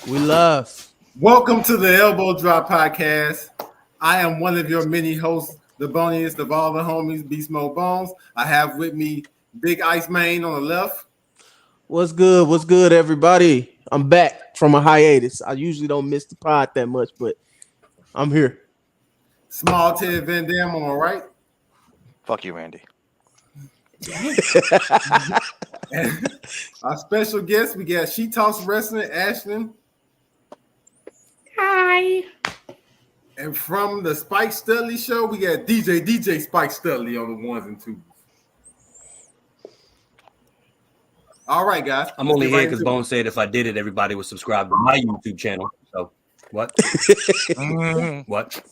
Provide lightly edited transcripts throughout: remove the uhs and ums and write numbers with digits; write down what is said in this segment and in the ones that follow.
We love. Welcome to the Elbow Drop Podcast. I am one of your many hosts, the boniest of all the homies, Beast Mode Bones. I have with me Big Ice Mane on the left, What's good? What's good, everybody? I'm back from a hiatus. I usually don't miss the pod that much, but I'm here. Small Ted Van Dam on the right, Fuck you, Randy. and our special guest, we got She Talks Wrestling, Ashlyn. Hi. And from the Spike Studley show, we got DJ Spike Studley on the ones and twos. All right, guys. I'm only here because Bone said if I did it, everybody would subscribe to my YouTube channel. So what? What?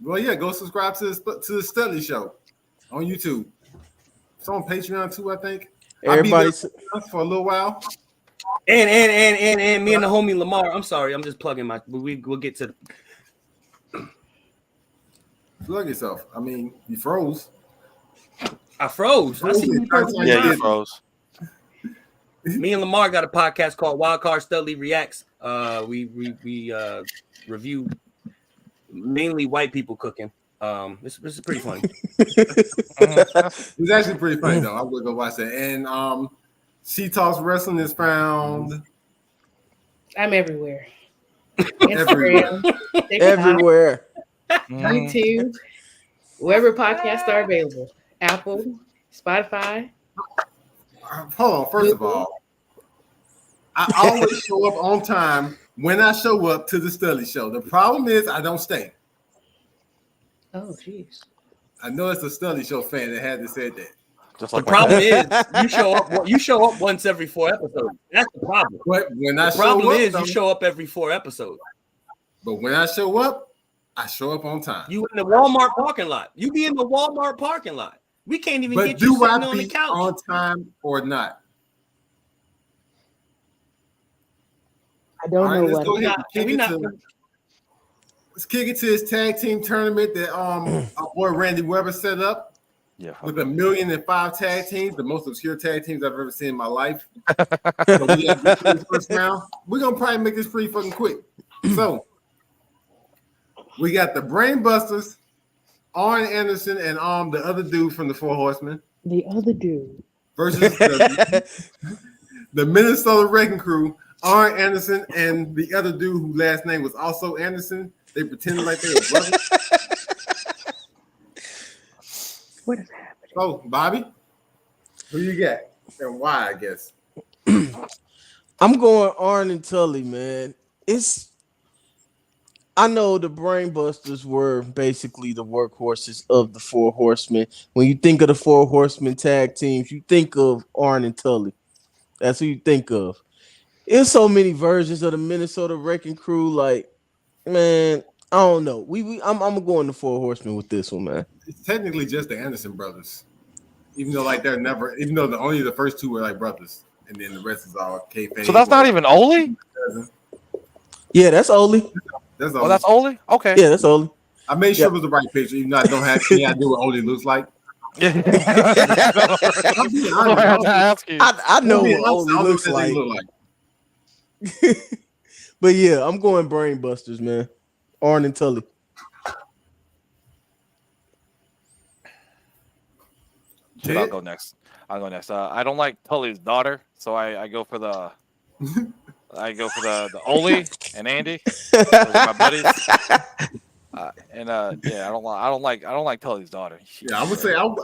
Well, yeah, go subscribe to the Studley show on YouTube. It's on Patreon too, I think. Everybody's For a little while. And me and the homie Lamar. I'm sorry, I'm just plugging my. We'll get to. Plug yourself. I mean, you froze. I froze. I see you Yeah, you froze. Me and Lamar got a podcast called Wildcard Studley Reacts. We review mainly white people cooking. This is pretty funny. It's actually pretty funny though. I would go watch that. And She Talks Wrestling is found I'm everywhere. everywhere. Instagram, TikTok, everywhere. YouTube, wherever podcasts are available. Apple, Spotify. Hold on. First of all, I always show up on time when I show up to the Studley show. The problem is I don't stay. Oh, jeez. I know it's a Studley show fan that had to say that. Just The like problem is you show up once every 4 episodes. That's the problem. But when I The problem show up, is though, you show up every 4 episodes. but when I show up on time. You in the Walmart parking lot. You be in the Walmart parking lot. We can't even But get you do sitting I on the be couch. on time or not? I don't All right, know let's what. go ahead and we not- let's kick it to his tag team tournament that our boy Randy Weber set up yeah, with 1,000,005 tag teams, the most obscure tag teams I've ever seen in my life. So we got to get through the first round. We're gonna probably make this pretty fucking quick. So we got the Brain Busters, Arn Anderson, and the other dude from the Four Horsemen The other dude. versus the Minnesota Wrecking Crew, Arn Anderson, and the other dude whose last name was also Anderson. They pretended like they were brothers. What is happening? So, Bobby, who you got and why? I guess. I'm going Arn and Tully, man. I know the Brainbusters were basically the workhorses of the Four Horsemen. When you think of the Four Horsemen tag teams, you think of Arn and Tully. That's who you think of. There's so many versions of the Minnesota Wrecking Crew. Like, man, I don't know. I'm going the Four Horsemen with this one, man. It's technically just the Anderson brothers, even though only the first two were like brothers, and then the rest is all kayfabe. So that's not even Oli? Yeah, that's Oli. That's Oh, that's Oli? Okay. Yeah, that's Oli. I made sure it was the right picture, even though I don't have any idea what Oli looks like. Yeah. I'm being honest. I have to ask you. I know I'm being what honest, Oli I don't looks know what they like. look like. But yeah, I'm going Brainbusters, man. Arn and Tully. Dude, I'll go next. I don't like Tully's daughter, so I go for the the Oli and Andy. Those are my buddies. Yeah, I don't like Tully's daughter. Yeah, I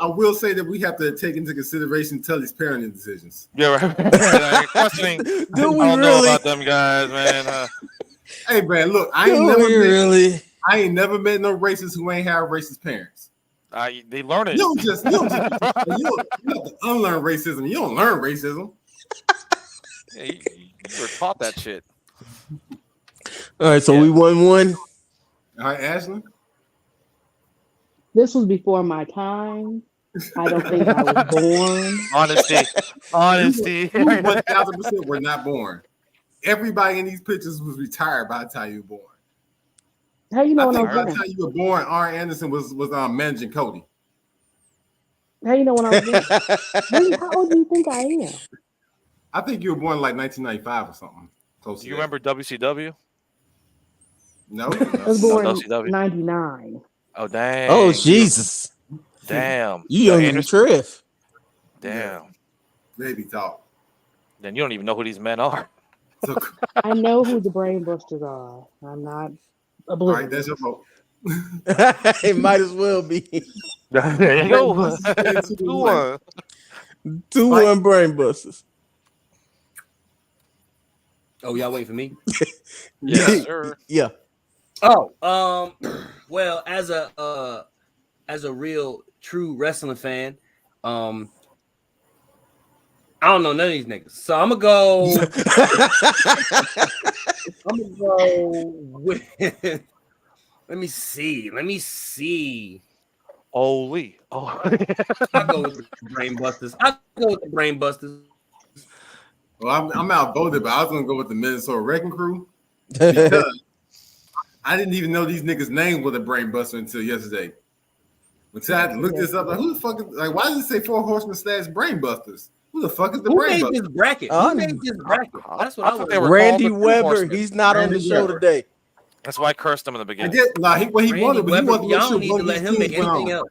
will say that we have to take into consideration Tully's parenting decisions. Yeah, right. Questioning. Do I we don't know really? about them guys, man. Hey man, look, I ain't never met no racist who ain't have racist parents. They learn it. You don't you have to unlearn racism. You don't learn racism. Yeah, you were taught that shit. All right, so we won one. All right, Ashley. This was before my time. I don't think I was born. Honesty. 1,000% were not born. Everybody in these pictures was retired by the time you were born. How you know I when I think was by the born? time you were born, Arn Anderson was managing Cody. How you know when I was born? Really, how old do you think I am? I think you were born like 1995 or something. Close Do to you that. remember WCW? No. I was No, born WCW. 99. Oh dang. Oh Jesus, Damn. you Yo, younger than Anderson. Trev. Damn. Baby talk. Then you don't even know who these men are. So, I know who the Brainbusters are. I'm not all right, oblivious. that's your vote. It might as well be There you go. Brainbusters, 2-1. 2-1 Brainbusters. Oh, y'all waiting for me? Yes, sir. Yeah. Oh, well, as a real true wrestling fan, I don't know none of these niggas, so I'm gonna go with. Let me see. Holy. Oh. I'll go with the Brainbusters. Well, I'm outvoted, but I was gonna go with the Minnesota Wrecking Crew because I didn't even know these niggas' names were the Brainbuster until yesterday. Until I looked this up, like who the fuck is, like, why does it say Four Horsemen / Brainbusters? Who the fuck is the Who made Brainbuster? this bracket? Oh, Who made this bracket? That's what I I thought was. they were Randy called the Two Weber, Horsemen. he's not on Randy the show Weber. today. That's why I cursed him in the I beginning. get what he Randy wanted, but he Weber, wanted to make y'all sure don't need one to of let these him make teams went anything on. else.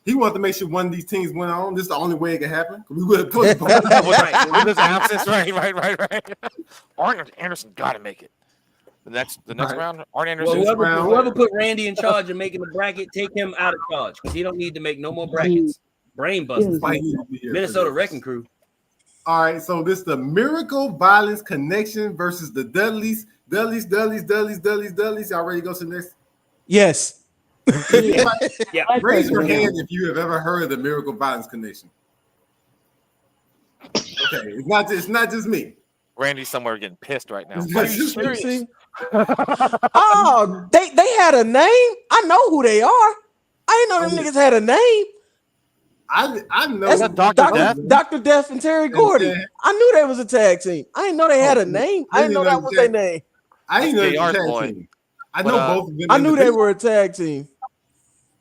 He wanted to make sure one of these teams went on. This is the only way it could happen. We would have put it. With his absence, right. Arn Anderson got to make it. The next Right. round, Arn Well, Anderson. whoever put Randy in charge of making the bracket, take him out of charge because he don't need to make no more brackets. Brainbusters, Why he needed to be here for Minnesota this. Wrecking Crew. All right, so this is the Miracle Violence Connection versus the Dudleys. Dudleys. Y'all ready to go to the next? Yes. Yeah. Raise your hand if you have ever heard of the Miracle Violence Connection. Okay, it's not just me. Randy's somewhere getting pissed right now. It's Are not you just me. serious? Oh, they had a name. I know who they are. I didn't know them niggas had a name. I know That's that Dr. Death? Dr. Death and Terry Gordy. I knew they was a tag team. I didn't know they had a name. I didn't know that was their name. I didn't know it was JR's a tag boy. team. I But, know both of them. I knew they were a tag team.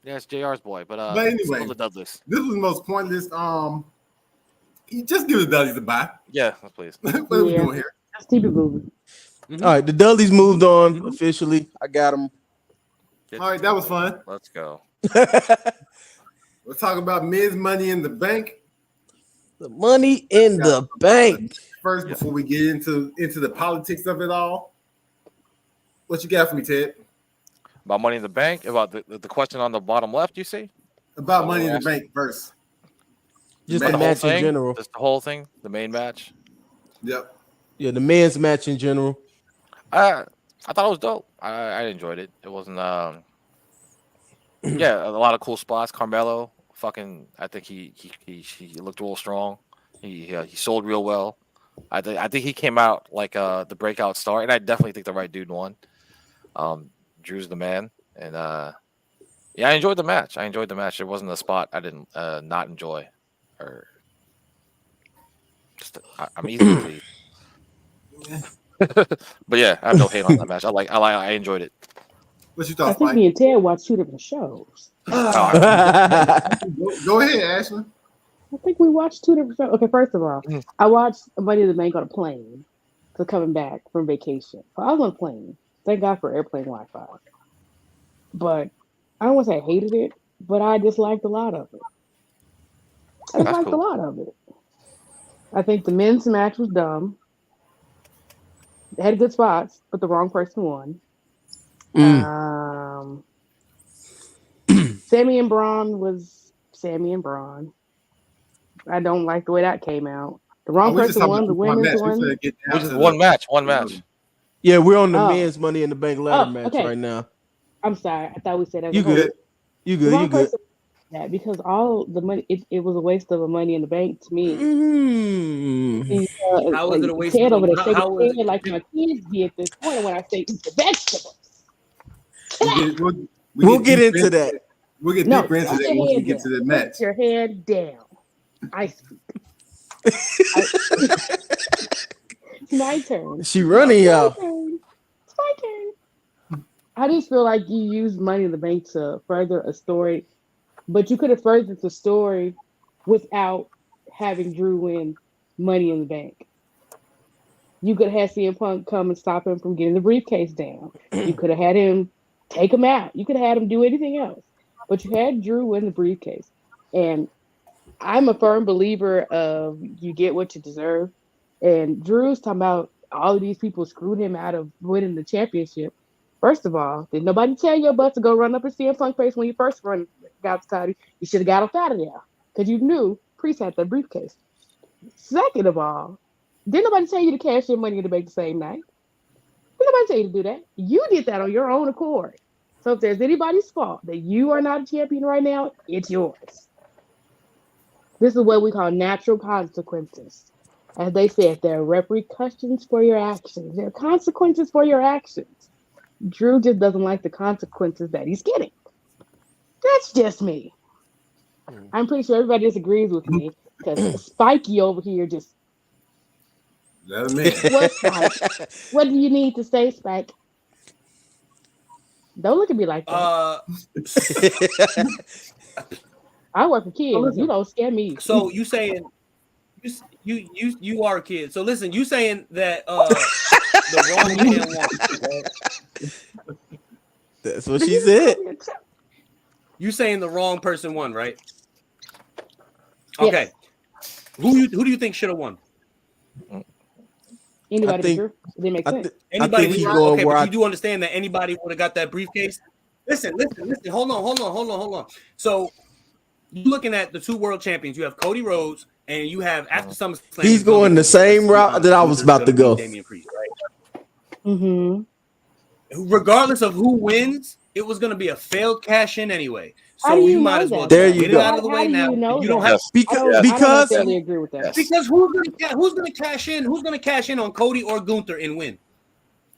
Yeah, it's JR's boy, but anyway, still the Dudleys. This was the most pointless. You just give the Dudleys a bye. Yeah, please. What are we doing here? Let's keep it moving. All right, the Dudleys moved on officially. I got them. All right, that was fun. Let's go. Let's talk about Miz Money in the Bank The Money in the Bank. first before we get into the politics of it all. What you got for me, Ted? About Money in the Bank, about the question on the bottom left, you see? About Money in the Bank first. Just Man, the the whole match in general. Just the whole thing, the main match. Yep. Yeah, the men's match in general. I thought it was dope. I enjoyed it. It wasn't yeah, a lot of cool spots. Carmelo, I think he looked real strong. He sold real well. I think he came out like the breakout star, and I definitely think the right dude won. Drew's the man, and yeah, I enjoyed the match. There wasn't a spot I didn't not enjoy, or just I'm easily pleased. But yeah, I have no hate on that match. I enjoyed it. What you I thought, think Spike? me and Ted watched two different shows. Go ahead, Ashley. I think we watched two different shows. Okay, first of all, I watched Money in the Bank on a plane. So coming back from vacation. So I was on a plane. Thank God for airplane Wi-Fi. But I don't want to say I hated it, but I disliked a lot of it. I disliked a lot of it. I think the men's match was dumb. They had good spots, but the wrong person won. Sammy and Braun was Sammy and Braun. I don't like the way that came out. The wrong person won. The women's won. One match. Yeah, we're on the men's Money in the Bank ladder match right now. I'm sorry. I thought we said that. You good? You good? That because all the money, it was a waste of a Money in the Bank to me. How was it a waste of over there how was it? like my kids be at this point when I say eat the vegetables. We'll get into that. We'll get deeper into that once we get to the match. Put your head down. I speak. It's my turn. She running, y'all. It's my turn. I just feel like you used Money in the Bank to further a story, but you could have furthered the story without having Drew win Money in the Bank. You could have had CM Punk come and stop him from getting the briefcase down. You could have had him take him out. You could have had him do anything else. But you had Drew win the briefcase. And I'm a firm believer of you get what you deserve. And Drew's talking about all of these people screwed him out of winning the championship. First of all, did nobody tell your butt to go run up and CM Punk face when you first got started? You should have got up out of there because you knew Priest had that briefcase. Second of all, didn't nobody tell you to cash in money in the bank the same night? Didn't nobody tell you to do that? You did that on your own accord. So if there's anybody's fault that you are not a champion right now, it's yours. This is what we call natural consequences. As they said, there are repercussions for your actions. There are consequences for your actions. Drew just doesn't like the consequences that he's getting. That's just me. I'm pretty sure everybody disagrees with me because Spikey over here just. Let him in. What, Spike? What do you need to say, Spike? Don't look at me like that. I work for kids. You don't scare me. So you saying you are a kid. So listen, you saying that the wrong man won. That's what she said. You saying the wrong person won, right? Okay. Yes. Who do you think should have won? Anybody think- sure? It didn't make sense. Anybody? think he who- going okay, where but I- you do understand that anybody would have got that briefcase. Listen. Hold on. So you're looking at the two world champions. You have Cody Rhodes, and you have after SummerSlam. He's going the same route that I was about to go. Damian Priest, right? Mm-hmm. Regardless of who wins, it was going to be a failed cash in anyway. How So do you you might know as well that? There just you get go. it out of the How way do now. you know You don't that? have Because I don't because necessarily agree with that. Yes. because who's going to cash in? Who's going to cash in on Cody or Gunther and win?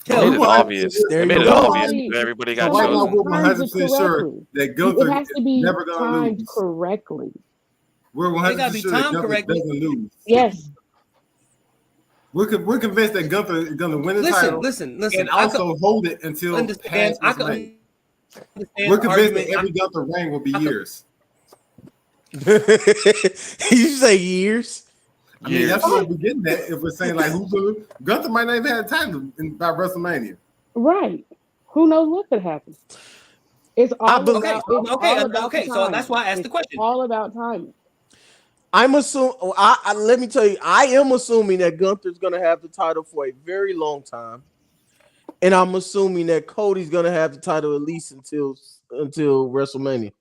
They Tell made me. it Well, obvious. there They you made it go. obvious. Somebody- Everybody So got right now, somebody chosen. we're times it 100% sure correctly. that It Gunther has is to be never going to timed lose. correctly. We're They gotta 100% be sure that timed Gunther correctly. doesn't lose. Yes. We're convinced that Gunther is going to win the title Listen. and I also hold it until understand. past I WrestleMania. can We're understand the convinced that argument. every Gunther reign will be years. you say years. I mean, that's what we're getting at if we're saying like who's going to Gunther might not even have time by WrestleMania. Right. Who knows what could happen? It's all believe- about. It's all about okay. the So that's why I asked timing. the question. All about timing. I'm assuming. Let me tell you, I am assuming that Gunther's gonna have the title for a very long time, and I'm assuming that Cody's gonna have the title at least until WrestleMania.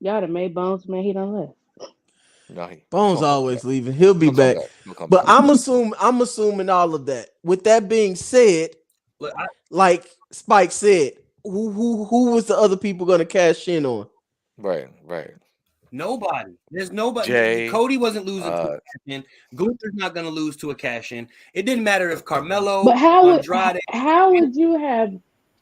Y'all done made Bones, man. He done left. No, Bones always leaving. He'll be He'll come back. He'll come But back. I'm assuming all of that. With that being said, Look, like Spike said, who was the other people gonna cash in on? Right. nobody. There's nobody. Jay, Cody wasn't losing to a cash in. Gunther's not going to lose to a cash in. It didn't matter if Carmelo, But how Andrade. would you have?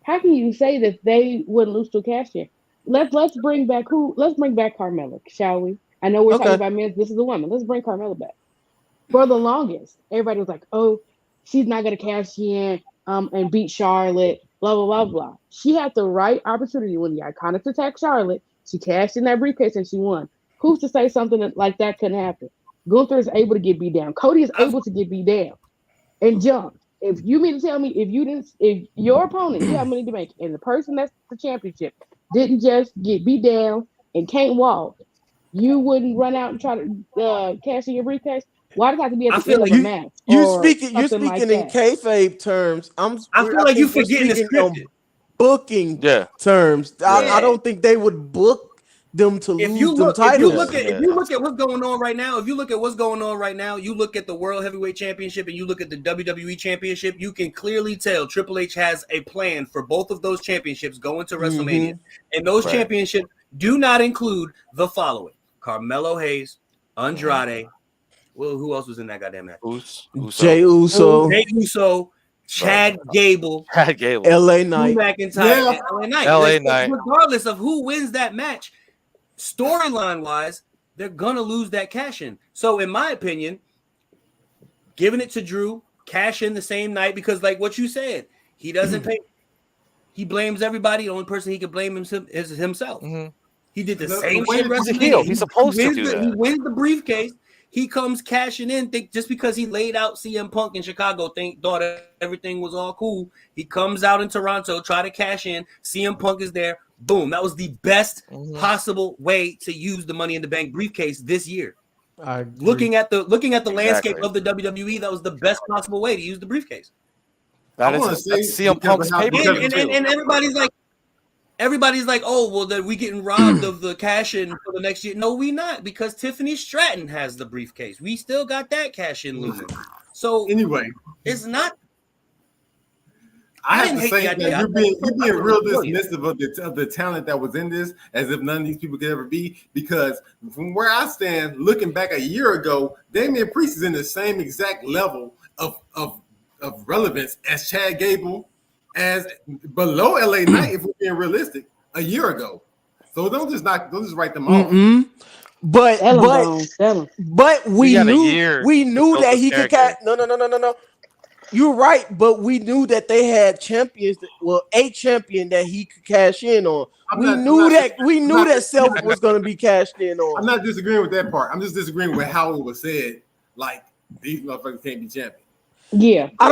How can you say that they wouldn't lose to a cash in? Let's bring back Carmelo, shall we? I know we're talking about men. This is a woman. Let's bring Carmelo back. For the longest, everybody was like, "Oh, she's not gonna cash in and beat Charlotte." Blah blah blah blah. She had the right opportunity when the Iconics attacked Charlotte. She cashed in that briefcase and she won. Who's to say something like that couldn't happen? Gunther is able to get beat down. Cody is able to get beat down and jump. If you mean to tell me if your opponent, you have money to make, and the person that's the championship didn't just get beat down and can't walk, you wouldn't run out and try to cash in your briefcase? Why does it have to be at the end of a match? You're speaking in kayfabe terms. I feel like you forgetting the scripted. Booking terms. I don't think they would book them to lose them titles. If you look at what's going on right now, you look at the World Heavyweight Championship and you look at the WWE Championship, you can clearly tell Triple H has a plan for both of those championships going to WrestleMania. And those championships do not include the following: Carmelo Hayes, Andrade. Well, who else was in that goddamn match? Jey Uso. Chad Gable, LA Knight, McIntyre, LA Knight. Regardless of who wins that match, storyline wise, they're gonna lose that cash in. So, in my opinion, giving it to Drew, cash in the same night, because like what you said, he doesn't pay. He blames everybody. The only person he can blame is himself. He did the same shit. He's a heel. He's supposed to do that. He wins the briefcase. he comes cashing in. Think just because he laid out CM Punk in Chicago, thought everything was all cool. He comes out in Toronto, try to cash in. CM Punk is there. Boom. That was the best possible way to use the Money in the Bank briefcase this year. Looking at the landscape of the WWE, that was the best possible way to use the briefcase. That's CM Punk's paper. And everybody's like, oh, well, that we getting robbed of the cash in for the next year. No, we not, because Tiffany Stratton has the briefcase. We still got that cash in looming. So anyway, it's not. I have to say that you're being real dismissive of the talent that was in this, as if none of these people could ever be. Because from where I stand, looking back a year ago, Damian Priest is in the same exact level of relevance as Chad Gable, as below LA Knight, if we're being realistic, a year ago. So don't just write them off. But we knew that he could catch. No. You're right, but we knew that they had champions. A champion that he could cash in on. We knew that Self was going to be cashed in on. I'm not disagreeing with that part. I'm just disagreeing with how it was said. Like, these motherfuckers can't be champions. Yeah, I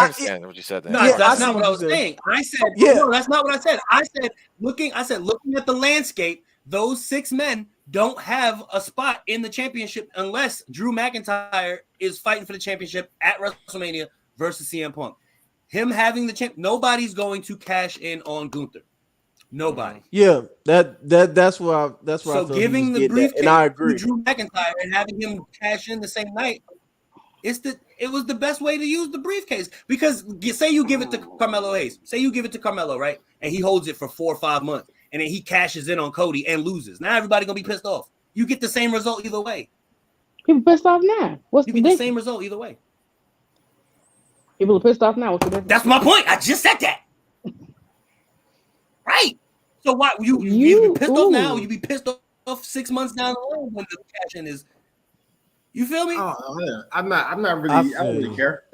understand what you said. No, that's not what I was saying. I said, no, that's not what I said. I said, looking at the landscape, those 6 men don't have a spot in the championship unless Drew McIntyre is fighting for the championship at WrestleMania versus CM Punk. Him having the champ, nobody's going to cash in on Gunther. Nobody. Yeah, that's where so giving the briefcase and I agree. to Drew McIntyre and having him cash in the same night, it was the best way to use the briefcase, because say you give it to Carmelo Hayes, right, and he holds it for 4 or 5 months, and then he cashes in on Cody and loses. Now everybody gonna be pissed off. You get the same result either way. People pissed off now. You get the same result either way. People are pissed off now. What's the difference? That's my point. I just said that. Right. So why you be pissed off now? You be pissed off 6 months down the road when the cash in is. You feel me? Oh yeah. I'm not really. I don't really care.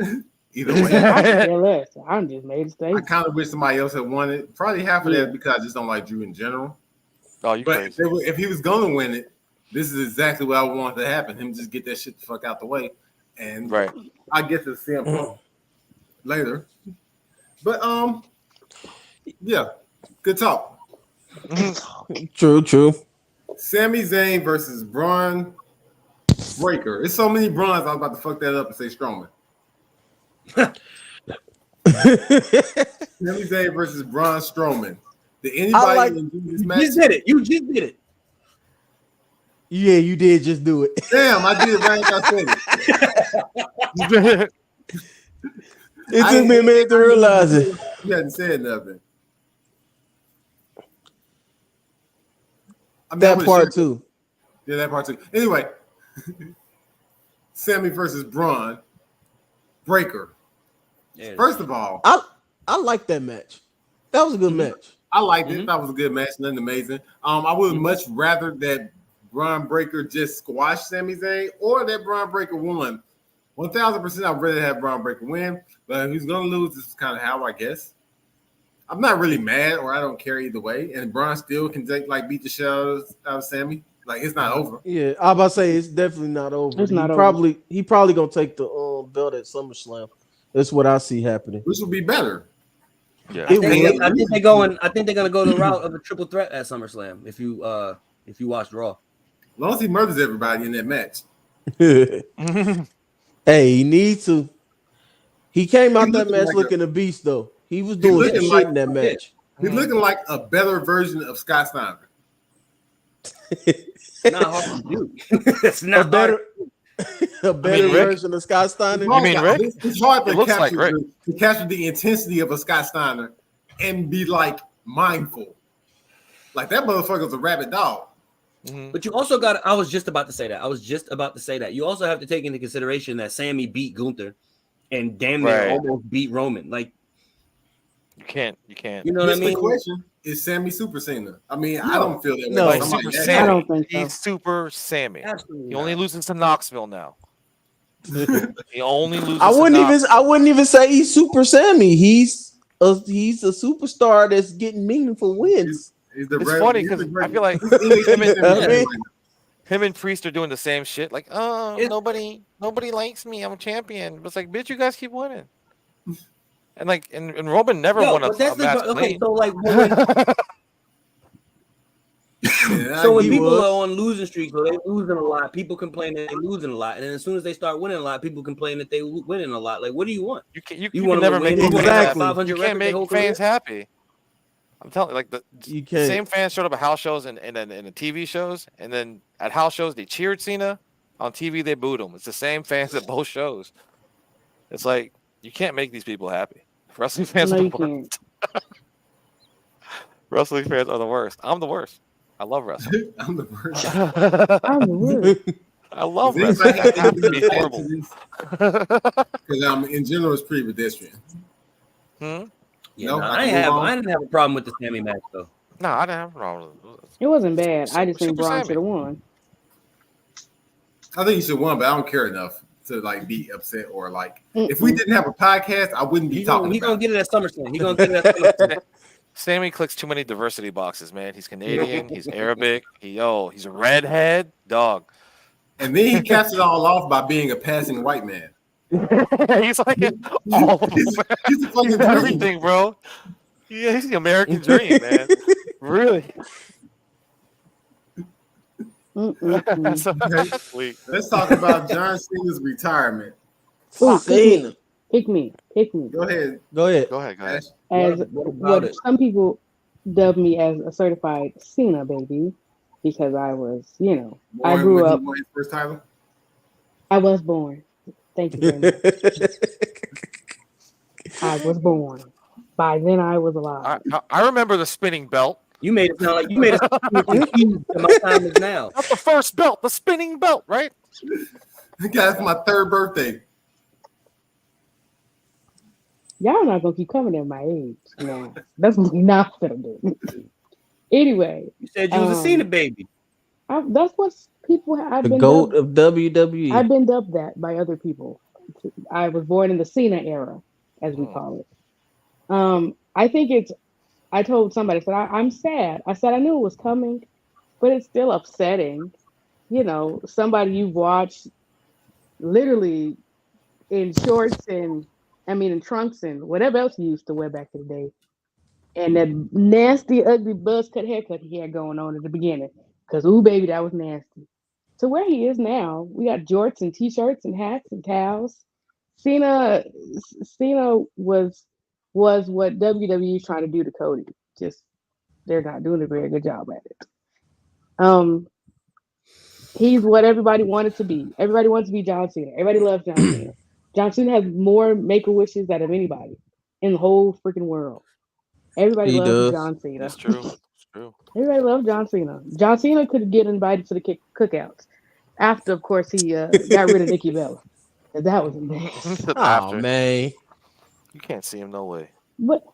Either way. I'm just made a statement. I kind of wish somebody else had won it. Probably half of that because I just don't like Drew in general. Oh, you but crazy. If he was going to win it, this is exactly what I want to happen. Him just get that shit the fuck out the way, and I get to see him later. But yeah, good talk. True. Sami Zayn versus Braun Breaker. It's so many Brauns. I was about to fuck that up and say Strowman. Sami Zayn versus Braun Strowman. Did anybody do this match? You just did it. Yeah, you did just do it. Damn, I did it right after I said it. It took me a minute to realize it. You hadn't said nothing. That part too. Yeah, that part too. Anyway, Sami versus Braun Breaker. Yeah. First of all, I like that match. That was a good match. I liked it. That was a good match. Nothing amazing. I would much rather that Braun Breaker just squashed Sami Zayn or that Braun Breaker won. 1,000% I'd rather have Braun Breaker win, but if he's gonna lose, this is kind of how I guess. I'm not really mad, or I don't care either way. And Braun still can beat the shit out of Sami. Like, it's not over. Yeah, I was about to say it's definitely not over. He probably gonna take the belt at SummerSlam. That's what I see happening. Which will be better. Yeah, I think they're gonna go the route of a triple threat at SummerSlam. If you watch Raw, as long as he murders everybody in that match. Hey, he needs to. He came out that match looking a beast, though. He was doing that shit in that match. He's looking like a better version of Scott Steiner. It's not hard to do. It's not a better version of Scott Steiner. You mean Rick? It's hard to capture the intensity of a Scott Steiner and be mindful. Like, that motherfucker's a rabid dog. But you also got. I was just about to say that. You also have to take into consideration that Sami beat Gunther, and damn near almost beat Roman. Like, you can't. You know what I mean? The question is Sami Super Cena. I mean, I don't feel that way. No, Super Sami. I don't think so. He's Super Sami. Absolutely he only loses to Knoxville now. He only loses. I wouldn't even say he's Super Sami. He's a superstar that's getting meaningful wins. It's funny because I feel like Him and Priest are doing the same shit. Like, oh, nobody likes me. I'm a champion. But it's like, bitch, you guys keep winning. And like, and Roman never won a match. Okay, so like, Yeah, so when he people was. are on losing streaks, or they losing a lot, people complain that they're losing a lot, and then as soon as they start winning a lot, people complain that they winning a lot. Like, what do you want? You want can never make them happy. 500 You can't make fans happy. I'm telling you, like the same fans showed up at house shows and then in the TV shows, and then at house shows they cheered Cena. On TV they booed him. It's the same fans at both shows. It's like you can't make these people happy. Wrestling fans are the worst. Wrestling fans are the worst. I'm the worst. I love wrestling. I'm the worst. I'm the worst. I love wrestling. It has to be horrible. Because in general, it's pretty pedestrian. Yeah, no, I didn't have a problem with the Sammy match though. No, I didn't have a problem with it. It wasn't bad. I just think Braun should have won. I think he should have won, but I don't care enough to like be upset or like. If we didn't have a podcast, I wouldn't be talking. He's gonna get it at SummerSlam. He's gonna get it at SummerSlam. Sammy clicks too many diversity boxes, man. He's Canadian. He's Arabic. He's a redhead dog. And then he caps it all off by being a passing white man. He's like all he's a fucking everything, bro. Yeah, he's the American dream, man. Really. That's sweet. Let's talk about John Cena's retirement. Cena. Pick me. Go ahead. As what some people dub me as a certified Cena baby because I was, I grew up. His first title? I was born. Thank you very much. I was born. By then, I was alive. I remember the spinning belt. You made it sound like you made it confused. My time is now. That's the first belt, the spinning belt, right? That's my third birthday. Y'all not gonna keep coming at my age. No, that's not gonna do. Anyway, you said you was a Cena baby. That's what people have been. The GOAT of WWE. I've been dubbed that by other people. I was born in the Cena era, as we call it. I think I told somebody, I said, I'm sad. I said, I knew it was coming, but it's still upsetting. Somebody you've watched literally in shorts and, in trunks and whatever else you used to wear back in the day. And that nasty, ugly buzz cut haircut he had going on at the beginning. Because, ooh, baby, that was nasty. So where he is now, we got jorts and T-shirts and hats and towels. Cena was what WWE is trying to do to Cody. Just they're not doing a very good job at it. He's what everybody wanted to be. Everybody wants to be John Cena. Everybody loves John Cena. John Cena has more Make-A-Wishes out of anybody in the whole freaking world. Everybody loves John Cena. That's true. It's true. Everybody loves John Cena. John Cena could get invited to the cookouts after, of course, he got rid of Nikki Bella. That was amazing. Oh man, you can't see him no way. But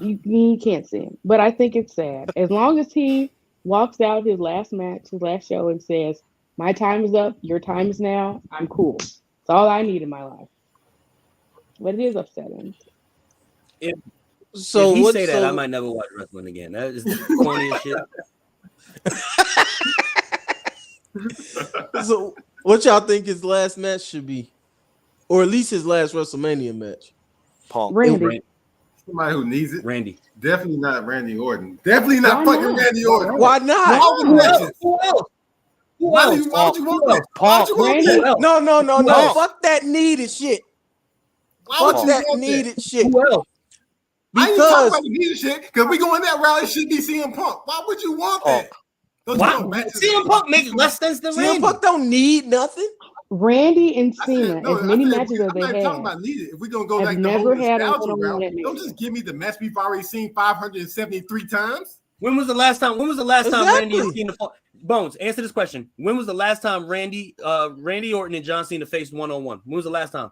you can't see him. But I think it's sad. As long as he walks out his last match, his last show, and says, "My time is up. Your time is now." I'm cool. It's all I need in my life. But it is upsetting. If he say that, I might never watch wrestling again. That is the corniest shit. So, what y'all think his last match should be, or at least his last WrestleMania match? Punk. Randy. Somebody who needs it. Randy. Definitely not Randy Orton. Definitely not fucking Randy Orton. Why not? Who else? Why would you want that? Why would you want that? No. Fuck that needed shit. Why would Fuck you that want needed shit. Who else? I ain't talking about the needed shit because we going that route. It should be CM Punk. Why would you want that? CM Punk makes less sense than Randy. CM Punk don't need nothing. Randy and Cena, as many matches as they I'm not had, talking about needed. If we're gonna go like the never whole had nostalgia route, don't just give me the match we've already seen 573 times. When was the last time? Exactly. Randy and Cena fought? Bones, answer this question. When was the last time Randy Orton and John Cena faced one-on-one? When was the last time?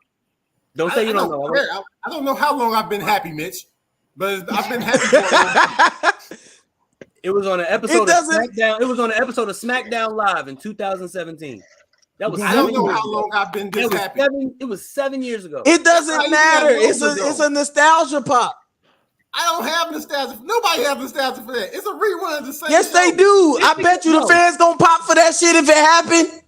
Don't say you don't know. I don't know how long I've been happy, Mitch, but I've been happy for a long time. It was on an episode of SmackDown. It was on an episode of SmackDown Live in 2017. That was. I don't know how long I've been this happy. It was 7 years ago. It doesn't matter. It's a nostalgia pop. I don't have nostalgia. Nobody has nostalgia for that. It's a rerun of the same Yes, show. they do. I bet you the fans gonna pop for that shit if it happened.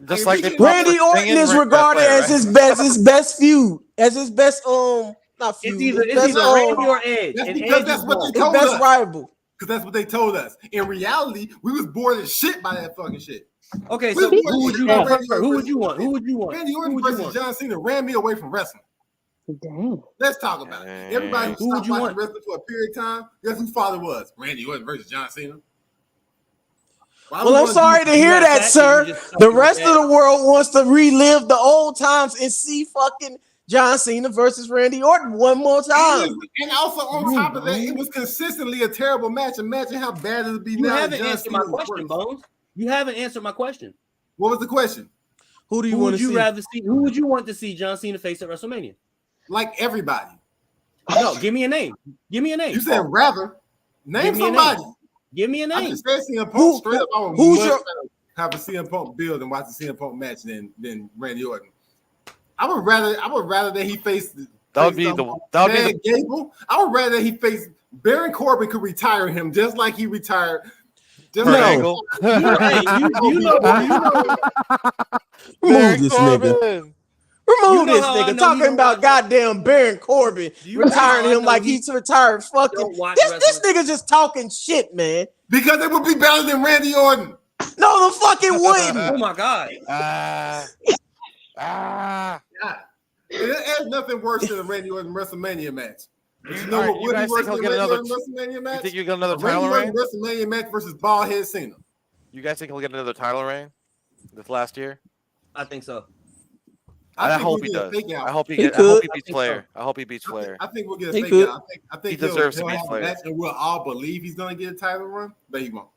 Just like they Randy Orton is regarded as his best feud, as his best not feud, It's either Randy or Edge. That's and because Edge that's is what gone. they told his best us. rival. Because that's what they told us. In reality, we was bored as shit by that fucking shit. Okay, so who would you want? Who would you want? Who would you want? Randy Orton versus John Cena ran me away from wrestling. Damn. Let's talk about it. Everybody who stopped watching wrestling for a period of time, guess whose father was? Randy Orton versus John Cena. Well, I'm sorry to hear that, sir. The rest of the world wants to relive the old times and see fucking John Cena versus Randy Orton one more time. And also on top of that, it was consistently a terrible match. Imagine how bad it would be now. You haven't answered my question, Bones. You haven't answered my question. What was the question? Who do you want to see? Who would you want to see John Cena face at WrestleMania? Like everybody. No, give me a name. Give me a name. You said rather. Name somebody. Give me a name. I just said CM Punk straight up. I would who's much your rather have a CM Punk build and watch the CM Punk match than Randy Orton. I would rather that he faced Gable. I would rather he faced Baron Corbin could retire him just like he retired. Just no. you know. Remove this nigga. Remove this nigga. Talking about goddamn Baron Corbin retiring him like he's retired fucking. This nigga just talking shit, man. Because it would be better than Randy Orton. No, the fucking wouldn't. Oh my god. There's nothing worse than a Randy Orton WrestleMania match. You know right, what would be worse than a Randy Orton WrestleMania match? You think you get another Randy title reign? Orton WrestleMania match versus Baldhead Cena. You guys think he'll get another title reign this last year? I think so. I hope he does. I hope he beats Flair. I hope he beats Flair. I think we'll get a fake out. I think he deserves to beat Flair. And we'll all believe he's gonna get a title run, but he won't.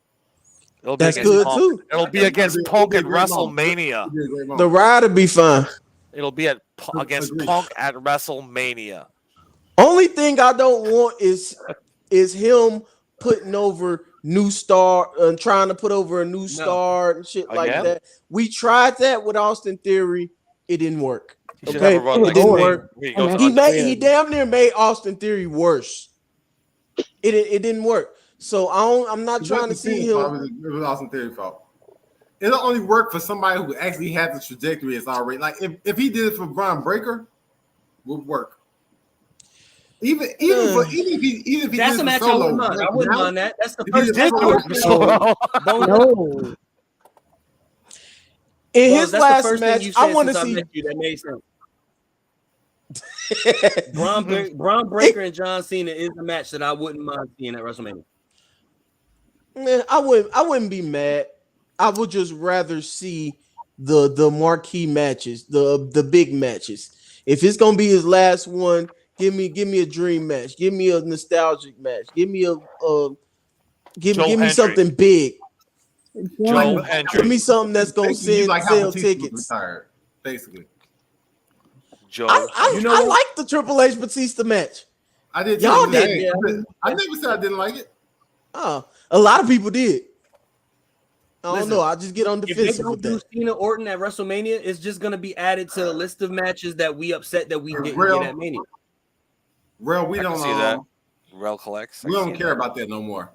That's good too. It'll be against Punk at WrestleMania. The ride will be fine. It'll be against Punk at WrestleMania. Only thing I don't want is him putting over new star and trying to put over a new star and shit like that. We tried that with Austin Theory. It didn't work. Okay, it didn't work. He damn near made Austin Theory worse. It didn't work. So I'm not trying to see him. It was Austin Theory's fault. It'll only work for somebody who actually had the trajectory as already. Like if he did it for Braun Breaker, would work. Even if he that's did a match solo, I wouldn't mind. I wouldn't mind that. That's the first solo. In his last match, I want to see. That made sense. Braun Breaker and John Cena is a match that I wouldn't mind seeing at WrestleMania. Man, I wouldn't be mad. I would just rather see the marquee matches, the big matches. If it's gonna be his last one, give me a dream match. Give me a nostalgic match. Give me give me something big. Give me something that's gonna sell tickets. Retired, basically. Joe, I like the Triple H Batista match. I did. Y'all did. I never said I didn't like it. Oh, a lot of people did. I don't know. I just get on defensive. If they don't do Cena Orton at WrestleMania, it's just gonna be added to a list of matches that we upset that we didn't get at Mania. Well, we don't see that. Rel collects. We don't care about that no more.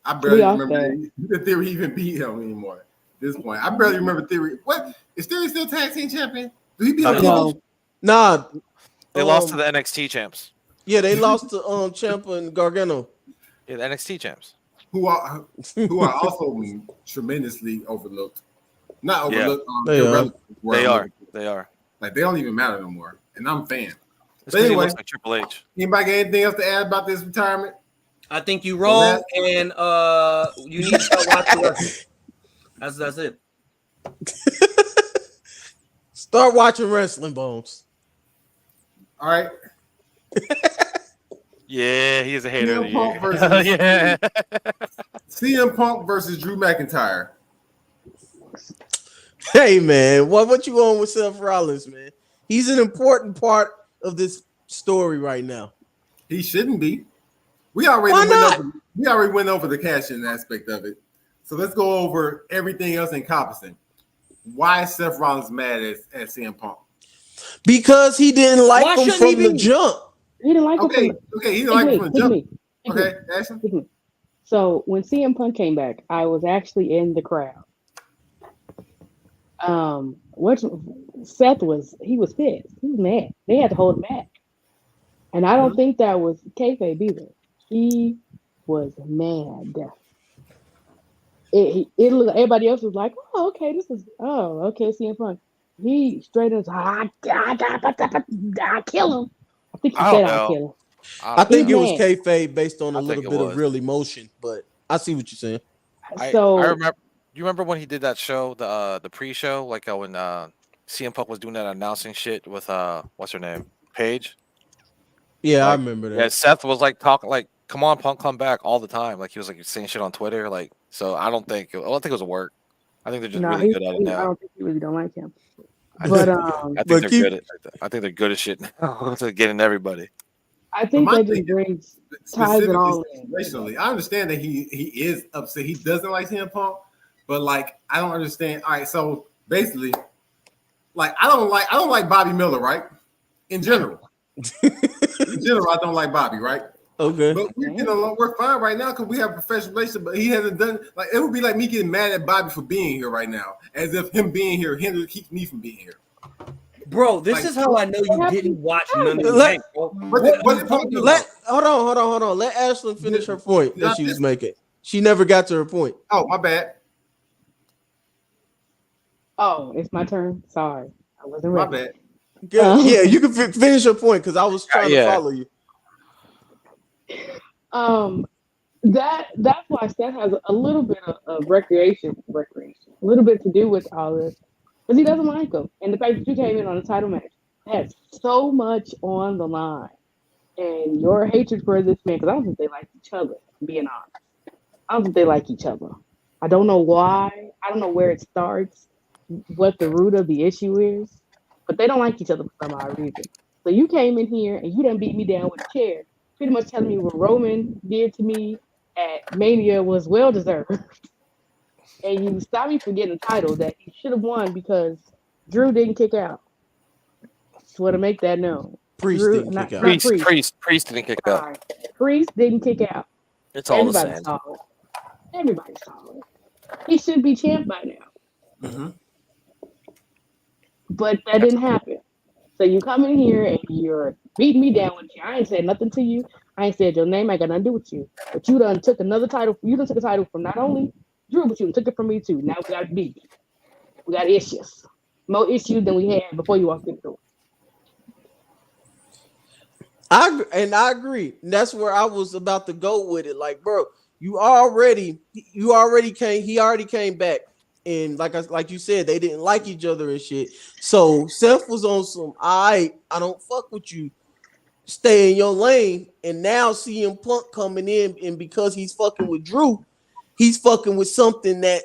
I barely remember the Theory even beat him anymore at this point. I barely remember Theory. What is Theory still tag team champion? Do he beat him? Nah. They lost to the NXT champs. Yeah, they lost to Ciampa and Gargano. Yeah, the NXT champs. Who are also tremendously overlooked. Not overlooked. They are. Like they don't even matter no more. And I'm a fan. But anyway, looks like Triple H. Anybody got anything else to add about this retirement? I think you wrong, and you need to start watching wrestling. That's it. Start watching wrestling, Bones. All right. Yeah, he is a hater. CM Punk versus Drew McIntyre. Hey man, what you on with Seth Rollins, man? He's an important part of this story right now. He shouldn't be. We already went over the cash-in aspect of it. So let's go over everything else encompassing. Why is Seth Rollins mad at CM Punk? Because he didn't like him from the jump. He didn't like Okay, him okay, he didn't from. like Take it me, from the take jump. me, take me, Okay, Ashton. take me. So when CM Punk came back, I was actually in the crowd. What Seth was pissed. He was mad. They had to hold him back, and I don't think that was kayfabe either. He was mad. It looked. Everybody else was like, "Oh, okay, this is okay." CM Punk. He straight up, I kill him. I think he I said, don't "I'll know. kill him." I I don't He's think know. it was mad. kayfabe based on a I think little it bit of was. real emotion, but I see what you're saying. I So remember. You remember when he did that show, the pre-show, like when CM Punk was doing that announcing shit with what's her name, Paige. Yeah, I Like, remember yeah, that. Seth was like talking like, "Come on, Punk, come back" all the time. Like he was like saying shit on Twitter. Like, so I don't think it was a work. I think they're just no, really good at it I now. don't think he really don't like him. I But think I think But they're keep good at. I think they're good at shit now. To getting everybody. I But think my that thing just brings ties it specifically all in. situationally, I understand that he is upset. He doesn't like CM Punk, but like I don't understand. All right, so basically, like I don't like Bobby Miller, right? In general, I don't like Bobby, right? okay. But we're getting along. We're fine right now because we have a professional relationship. But he hasn't done like it would be like me getting mad at Bobby for being here right now, as if him being here keeps me from being here. Bro, this Like, is how I know you happened? didn't watch Money in the Let Bank, bro. What What did are you Punk talking do? about? hold on. Let Ashlyn finish her point that Not she was this- making. She never got to her point. Oh, my bad. Oh, it's my turn. Sorry, I wasn't My ready. bad. Good. Yeah, you can finish your point because I was trying to Yeah. follow you. That's why Steph has a little bit of recreation, a little bit to do with all this, because he doesn't like him, and the fact that you came in on a title match had so much on the line, and your hatred for this man, because I don't think they like each other. Being honest, I don't think they like each other. I don't know why. I don't know where it starts, what the root of the issue is, but they don't like each other for some odd reason. So you came in here and you done beat me down with a chair, pretty much telling me what Roman did to me at Mania was well deserved. And you stopped me from getting a title that you should have won because Drew didn't kick out. Just want to make that known. Priest Drew, didn't kick not out. not Priest. Priest didn't kick out. Sorry, Priest didn't kick out. It's all the Everybody same. saw it. Everybody saw it. He should be champ by now. Mm-hmm. But that didn't happen. So you come in here and you're beating me down with you. I ain't said nothing to you. I ain't said your name. I got nothing to do with you. But you done took another title. You done took a title from not only Drew, but you took it from me too. Now we got beef. We got issues. More issues than we had before you walked in the door. I agree. And that's where I was about to go with it. Like, bro, you already came. He already came back, and like you said, they didn't like each other and shit. So Seth was on some. I don't fuck with you. Stay in your lane. And now CM Punk coming in, and because he's fucking with Drew, he's fucking with something that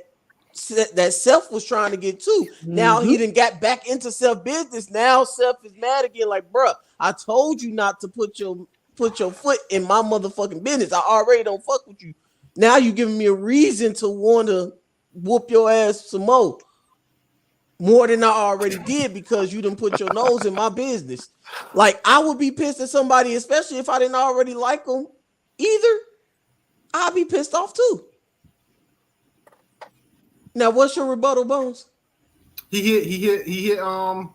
Seth was trying to get to. Now he done got back into Seth business. Now Seth is mad again. Like, bruh, I told you not to put your foot in my motherfucking business. I already don't fuck with you. Now you giving me a reason to want to whoop your ass some more than I already did because you didn't put your nose in my business. Like, I would be pissed at somebody, especially if I didn't already like them either. I'd be pissed off too. Now, what's your rebuttal, Bones? He hit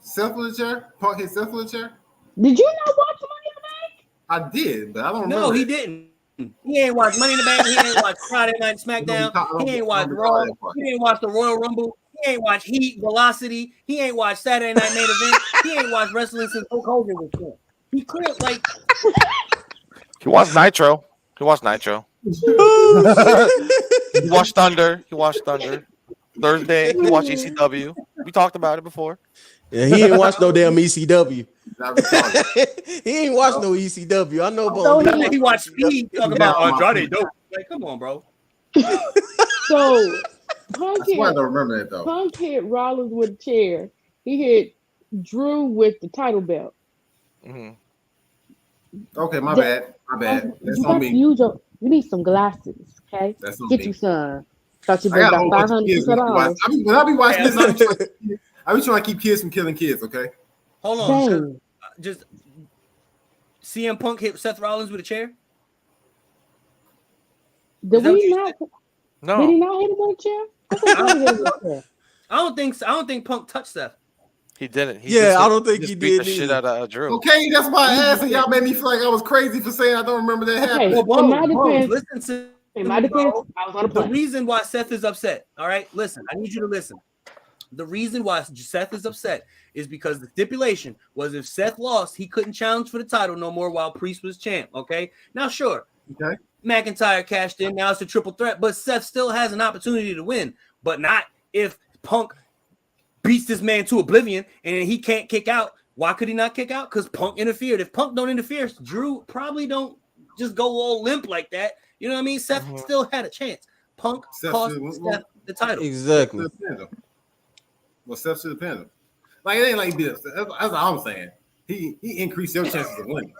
Seth with a chair. Punk hit Seth with a chair. Did you not watch Money in the Bank? I did, but I don't No, remember. he didn't. He ain't watched Money in the Bank. He ain't watched Friday Night SmackDown. He ain't watched Raw. He ain't watched the Royal Rumble. He ain't watched Heat, Velocity. He ain't watched Saturday Night Main Event. He ain't watched wrestling since Hulk Hogan was here. He clear like He watched Nitro. He watched Thunder. He watched Thunder. Thursday, he watched ECW. We talked about it before. Yeah, he ain't watched no damn ECW. Not retarded. He ain't watched no ECW. I know, So Bones. he watched Speed talk about Andrade dope. Like, come on, bro. So Punk I swear I hit, don't remember that though. Punk hit Rollins with a chair. He hit Drew with the title belt. Mm-hmm. Okay, my bad. That's You on got to me. use you need some glasses, okay? That's on Get me. you some. Thought you I been got a about whole bunch of $500 kids when I be watching this. I be trying to keep kids from killing kids. Okay. Hold on. Dang. Just CM Punk hit Seth Rollins with a chair? Did that what we you not? No. Did he not hit him with a chair? I thought Punk hit him with a chair. I don't think Punk touched Seth. He didn't. He Yeah, just I don't think just he beat did the shit either. out of Drew. Okay, that's why I asked, and y'all made me feel like I was crazy for saying I don't remember that Okay, happening. in my Bro, defense, listen to in my me, defense, bro. I was on a The plane. reason why Seth is upset, all right? Listen, I need you to listen. The reason why Seth is upset is because the stipulation was if Seth lost, he couldn't challenge for the title no more while Priest was champ, okay? Now, sure, Okay. McIntyre cashed in. Now it's a triple threat, but Seth still has an opportunity to win, but not if Punk beats this man to oblivion and he can't kick out. Why could he not kick out? Because Punk interfered. If Punk don't interfere, Drew probably don't just go all limp like that. You know what I mean? Seth still had a chance. Punk cost Seth the title. Exactly. Well, Seth should have pinned him. Like, it ain't like this. That's all I'm saying. He increased your chances of winning.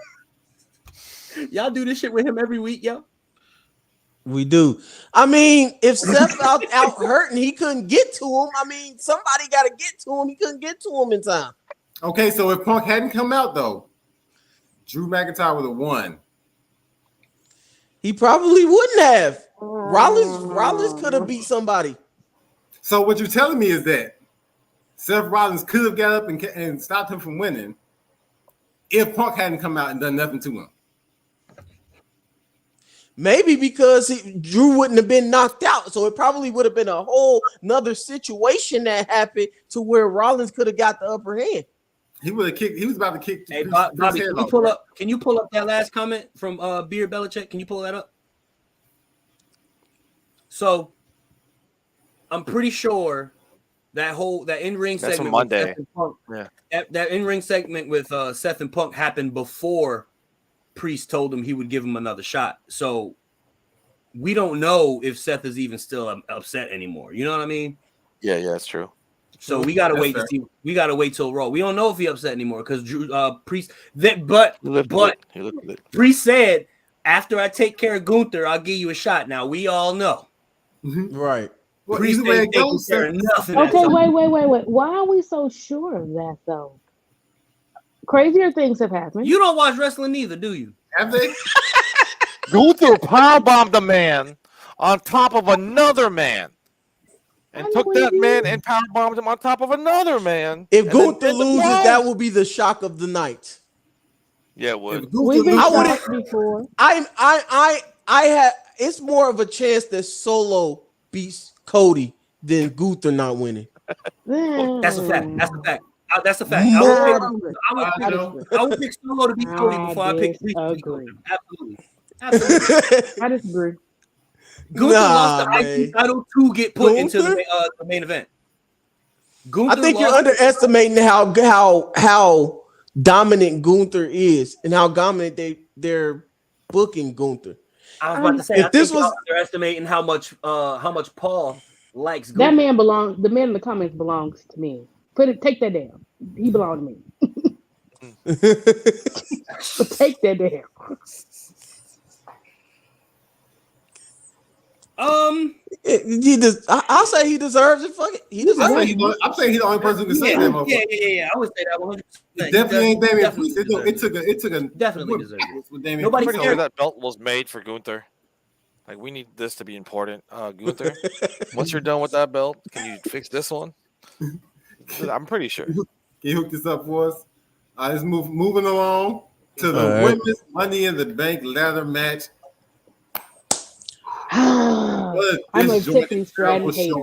Y'all do this shit with him every week, yo. We do. I mean, if Seth out hurt and he couldn't get to him, I mean, somebody got to get to him. He couldn't get to him in time. Okay, so if Punk hadn't come out, though, Drew McIntyre would have won. He probably wouldn't have. Rollins could have beat somebody. So what you're telling me is that Seth Rollins could have got up and stopped him from winning if Punk hadn't come out and done nothing to him. Maybe because Drew wouldn't have been knocked out. So it probably would have been a whole nother situation that happened to where Rollins could have got the upper hand. He would have kicked. He was about to kick. Hey, Bobby, can you pull up that last comment from Beard Belichick? Can you pull that up? So I'm pretty sure that in-ring That's segment Monday. with Seth and Punk, Yeah. that in-ring segment with Seth and Punk happened before Priest told him he would give him another shot. So we don't know if Seth is even still upset anymore. You know what I mean? Yeah, that's true. So we gotta wait to see. We gotta wait till Raw. We don't know if he upset anymore because Drew Priest. But Priest said after I take care of Gunther, I'll give you a shot. Now we all know. Right. Well, Priest either way ain't it taking goes, care of nothing. Okay, wait. Why are we so sure of that though? Crazier things have happened. You don't watch wrestling either, do you? have they? Gunther powerbombed a man on top of another man. And took that man and powerbombed him on top of another man. If Gunther loses, that will be the shock of the night. Yeah, it would. We've been I shocked wouldn't before. I have it's more of a chance that Solo beats Cody than Gunther not winning. That's a fact. That's a fact. That's a fact. I would pick Solo to beat Cody before I pick Priest to beat Cody. Absolutely. I disagree. Gunther lost the IC title to get put into the main event. I think you're underestimating how dominant Gunther is and how dominant they're booking Gunther. I was about to say, if this was underestimating how much Paul likes Gunther. That man belongs. The man in the comments belongs to me. Take that down. He belongs to me. Take that down. I'll say he deserves it. Fuck it, he deserves it. I'm saying he's the only person who can say that. Yeah. I would say that 100%. It definitely ain't Damian Priest. It took a definitely deserves it. Nobody pretty sure that belt was made for Gunther. Like, we need this to be important. Gunther, once you're done with that belt, can you fix this one? I'm pretty sure. Can you hook this up for us? Let's moving along to the women's Money in the Bank ladder match. I'm a Tiffany Stratton hater.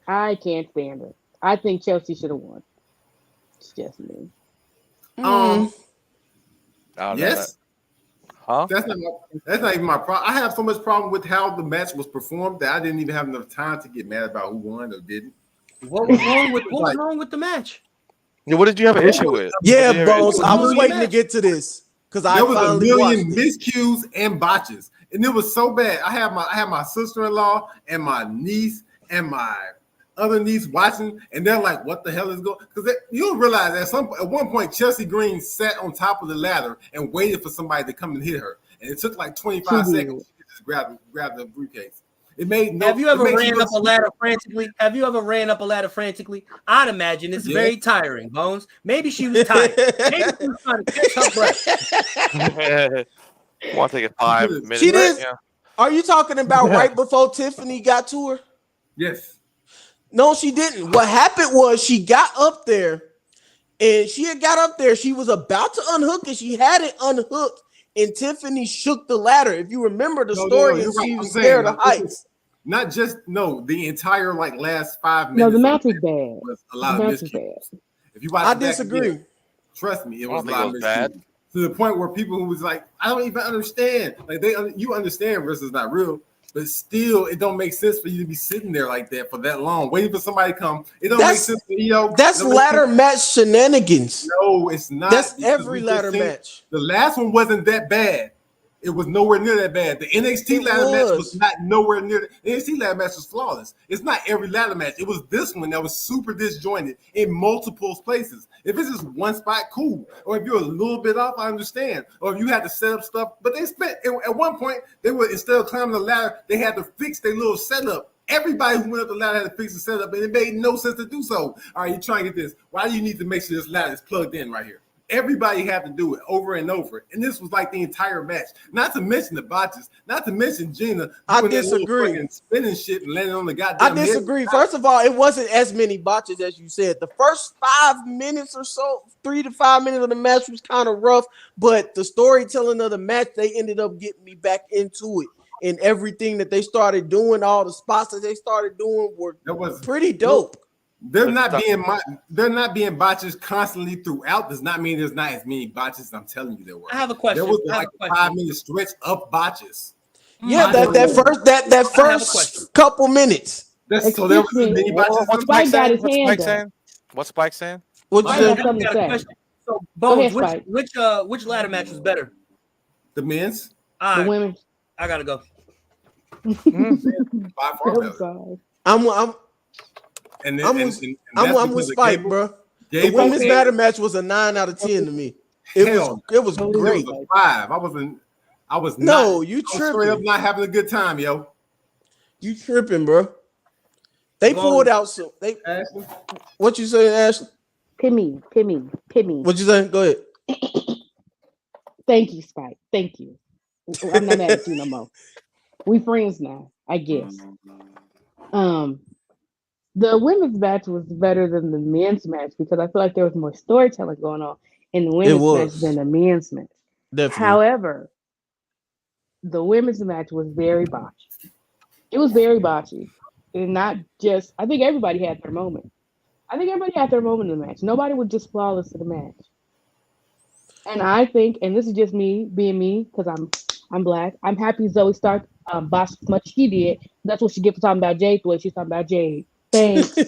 I can't stand her. I think Chelsea should have won. It's just me. Yes. Huh? That's not even my problem. I have so much problem with how the match was performed that I didn't even have enough time to get mad about who won or didn't. What was wrong with the match? Yeah, what did you have an issue with? Yeah, Bones. I was waiting to get to this because I was a million miscues and botches, and it was so bad. I had my sister-in-law and my niece and my other niece watching, and they're like, "What the hell is going?" Because you don't realize at one point Chelsea Green sat on top of the ladder and waited for somebody to come and hit her, and it took like 25 seconds to just grab the briefcase. It made no. Have you ever it makes ran no up a ladder frantically? Have you ever ran up a ladder frantically? I'd imagine it's very tiring, Bones. Maybe she was tired. Maybe she was trying to catch her breath. Want to take a 5 minutes? She did. Yeah. Are you talking about right before Tiffany got to her? Yes. No, she didn't. What happened was she got up there, and she had got up there. She was about to unhook it. She had it unhooked, and Tiffany shook the ladder. If you remember the story, you're right. she I'm was saying, scared of heights. Not just the entire last 5 minutes. No, the match was bad. Was a lot the of match was bad. If you watch I it back disagree. again, trust me, it was a think lot it was of bad. miscues. To the point where people who was like, I don't even understand. Like you understand wrestling's not real, but still, it don't make sense for you to be sitting there like that for that long, waiting for somebody to come. It don't make sense for you. That's ladder match shenanigans. No, it's not. That's every ladder match. The last one wasn't that bad. It was nowhere near that bad. The NXT ladder match was not nowhere near. The NXT ladder match was flawless. It's not every ladder match. It was this one that was super disjointed in multiple places. If it's just one spot, cool. Or if you're a little bit off, I understand. Or if you had to set up stuff, but they spent at one point they would, instead of climbing the ladder, they had to fix their little setup. Everybody who went up the ladder had to fix the setup, and it made no sense to do so. All right, you're trying to get this. Why do you need to make sure this ladder is plugged in right here? Everybody had to do it over and over. And this was like the entire match. Not to mention the botches. Not to mention Gina. I disagree. Spinning shit and landing on the goddamn I disagree. First of all, it wasn't as many botches as you said. The first 5 minutes or so, 3 to 5 minutes of the match was kind of rough. But the storytelling of the match, they ended up getting me back into it. And everything that they started doing, all the spots that they started doing were pretty dope. They're not being botches constantly throughout. Does not mean there's not as many botches. I'm telling you there were. I have a question. There was like a 5-minute stretch of botches. Yeah, that first couple minutes. So there was many botches. What's Spike saying? What's Spike saying? What you say? So, Bones, which ladder match was better? The men's. The women's. I gotta go. By far better. I'm with Spike, bro. The women's ladder match was a 9 out of 10 to me. It was great. It was a 5. I was no, you tripping. Straight up not having a good time, yo. You tripping, bro. They pulled out some. Ashley? What you saying, Ashley? Pimmy. What you saying? Go ahead. Thank you, Spike. Thank you. I'm not mad at you no more. We friends now, I guess. The women's match was better than the men's match because I feel like there was more storytelling going on in the women's match than the men's match. Definitely. However, the women's match was very botchy. It was very botchy. And not just, I think everybody had their moment. In the match. Nobody was just flawless in the match. And I think, and this is just me being me, because I'm black. I'm happy Zoe Stark botched as much as she did. That's what she get for talking about Jade the way she's talking about Jade. Thanks.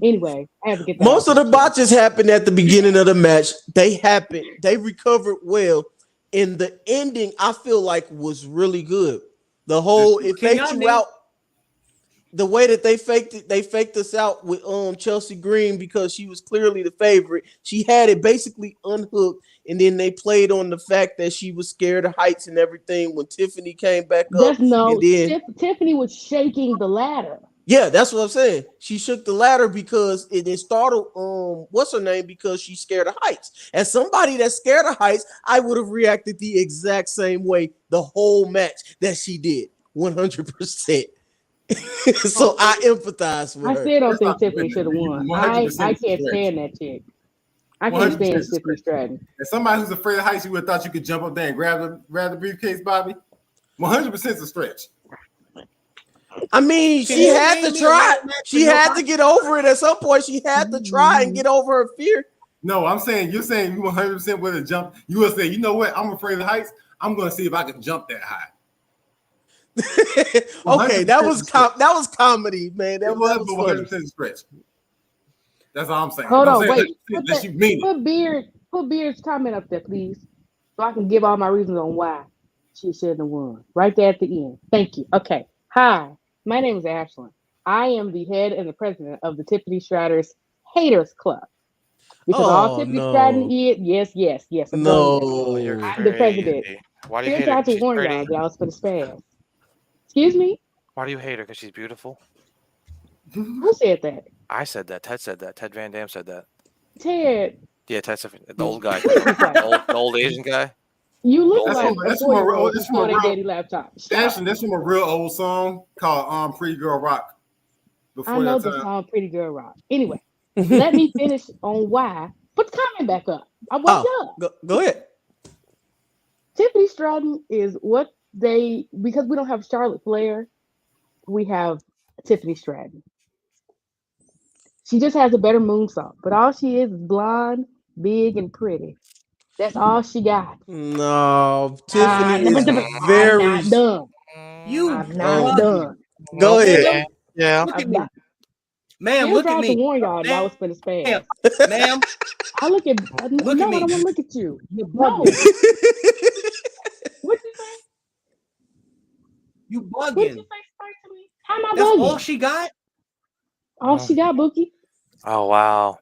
Anyway, I have to get that. Most of the botches happened at the beginning of the match. They happened. They recovered well. And the ending, I feel like, was really good. The whole, it faked you out. The way that they faked us out with Chelsea Green because she was clearly the favorite. She had it basically unhooked, and then they played on the fact that she was scared of heights and everything when Tiffany came back up. Tiffany was shaking the ladder. Yeah, that's what I'm saying. She shook the ladder because it startled what's her name because she's scared of heights. As somebody that's scared of heights, I would have reacted the exact same way the whole match that she did, 100%. So I empathize with her. I still don't think Tiffany should have won. I can't stand that chick. I can't stand Tiffany Stratton. As somebody who's afraid of heights, you would have thought you could jump up there and grab the briefcase, Bobby. 100% is a stretch. I mean, she had to try. She had to get over it at some point. She had to try and get over her fear. No, I'm saying you're saying you 100% would have jumped. You would say, you know what? I'm afraid of heights. I'm going to see if I can jump that high. Okay, that was comedy, man. That was 100% stretch. That's all I'm saying. Hold on, wait. Put Beard's comment up there, please, so I can give all my reasons on why she shouldn't have won. Right there at the end. Thank you. Okay. Hi, my name is Ashlyn. I am the head and the president of the Tiffany Stratton's Haters Club. Because all Tiffany Stratton is, yes. I'm the president. Why do you hate her? She's warn y'all that I was for the spaz. Excuse me? Why do you hate her? Because she's beautiful. Who said that? I said that. Ted said that. Ted Van Dam said that. Ted, Yeah, Ted said the old guy, please be quiet. the old Asian guy. You look That's like from- a that's from a- 4-year-old who that's from stole a their real- daddy laptop. Shut Ashton, up. that's from a real old song called "Pretty Girl Rock." I Before know that the time, song Pretty Girl Rock. Anyway, let me finish on why. Put the comment back up. I woke Oh, up. go ahead. Tiffany Stratton is what because we don't have Charlotte Flair, we have Tiffany Stratton. She just has a better moonsault, but all she is blonde, big, and pretty. That's all she got. No, Tiffany I'm is not very. done. You I'm not Oh. done. Go Okay. ahead. Yeah. Look at I'm me, not. ma'am. Still Look at tried to me, warn y'all that I was ma'am. finna spaz. Ma'am, I look at Look no, at I me. don't want to look at you. you're No. bugging. What you say? You What you bugging. say, Spike, to me? How am I That's bugging? all she got. All she got, Bookie. Oh wow.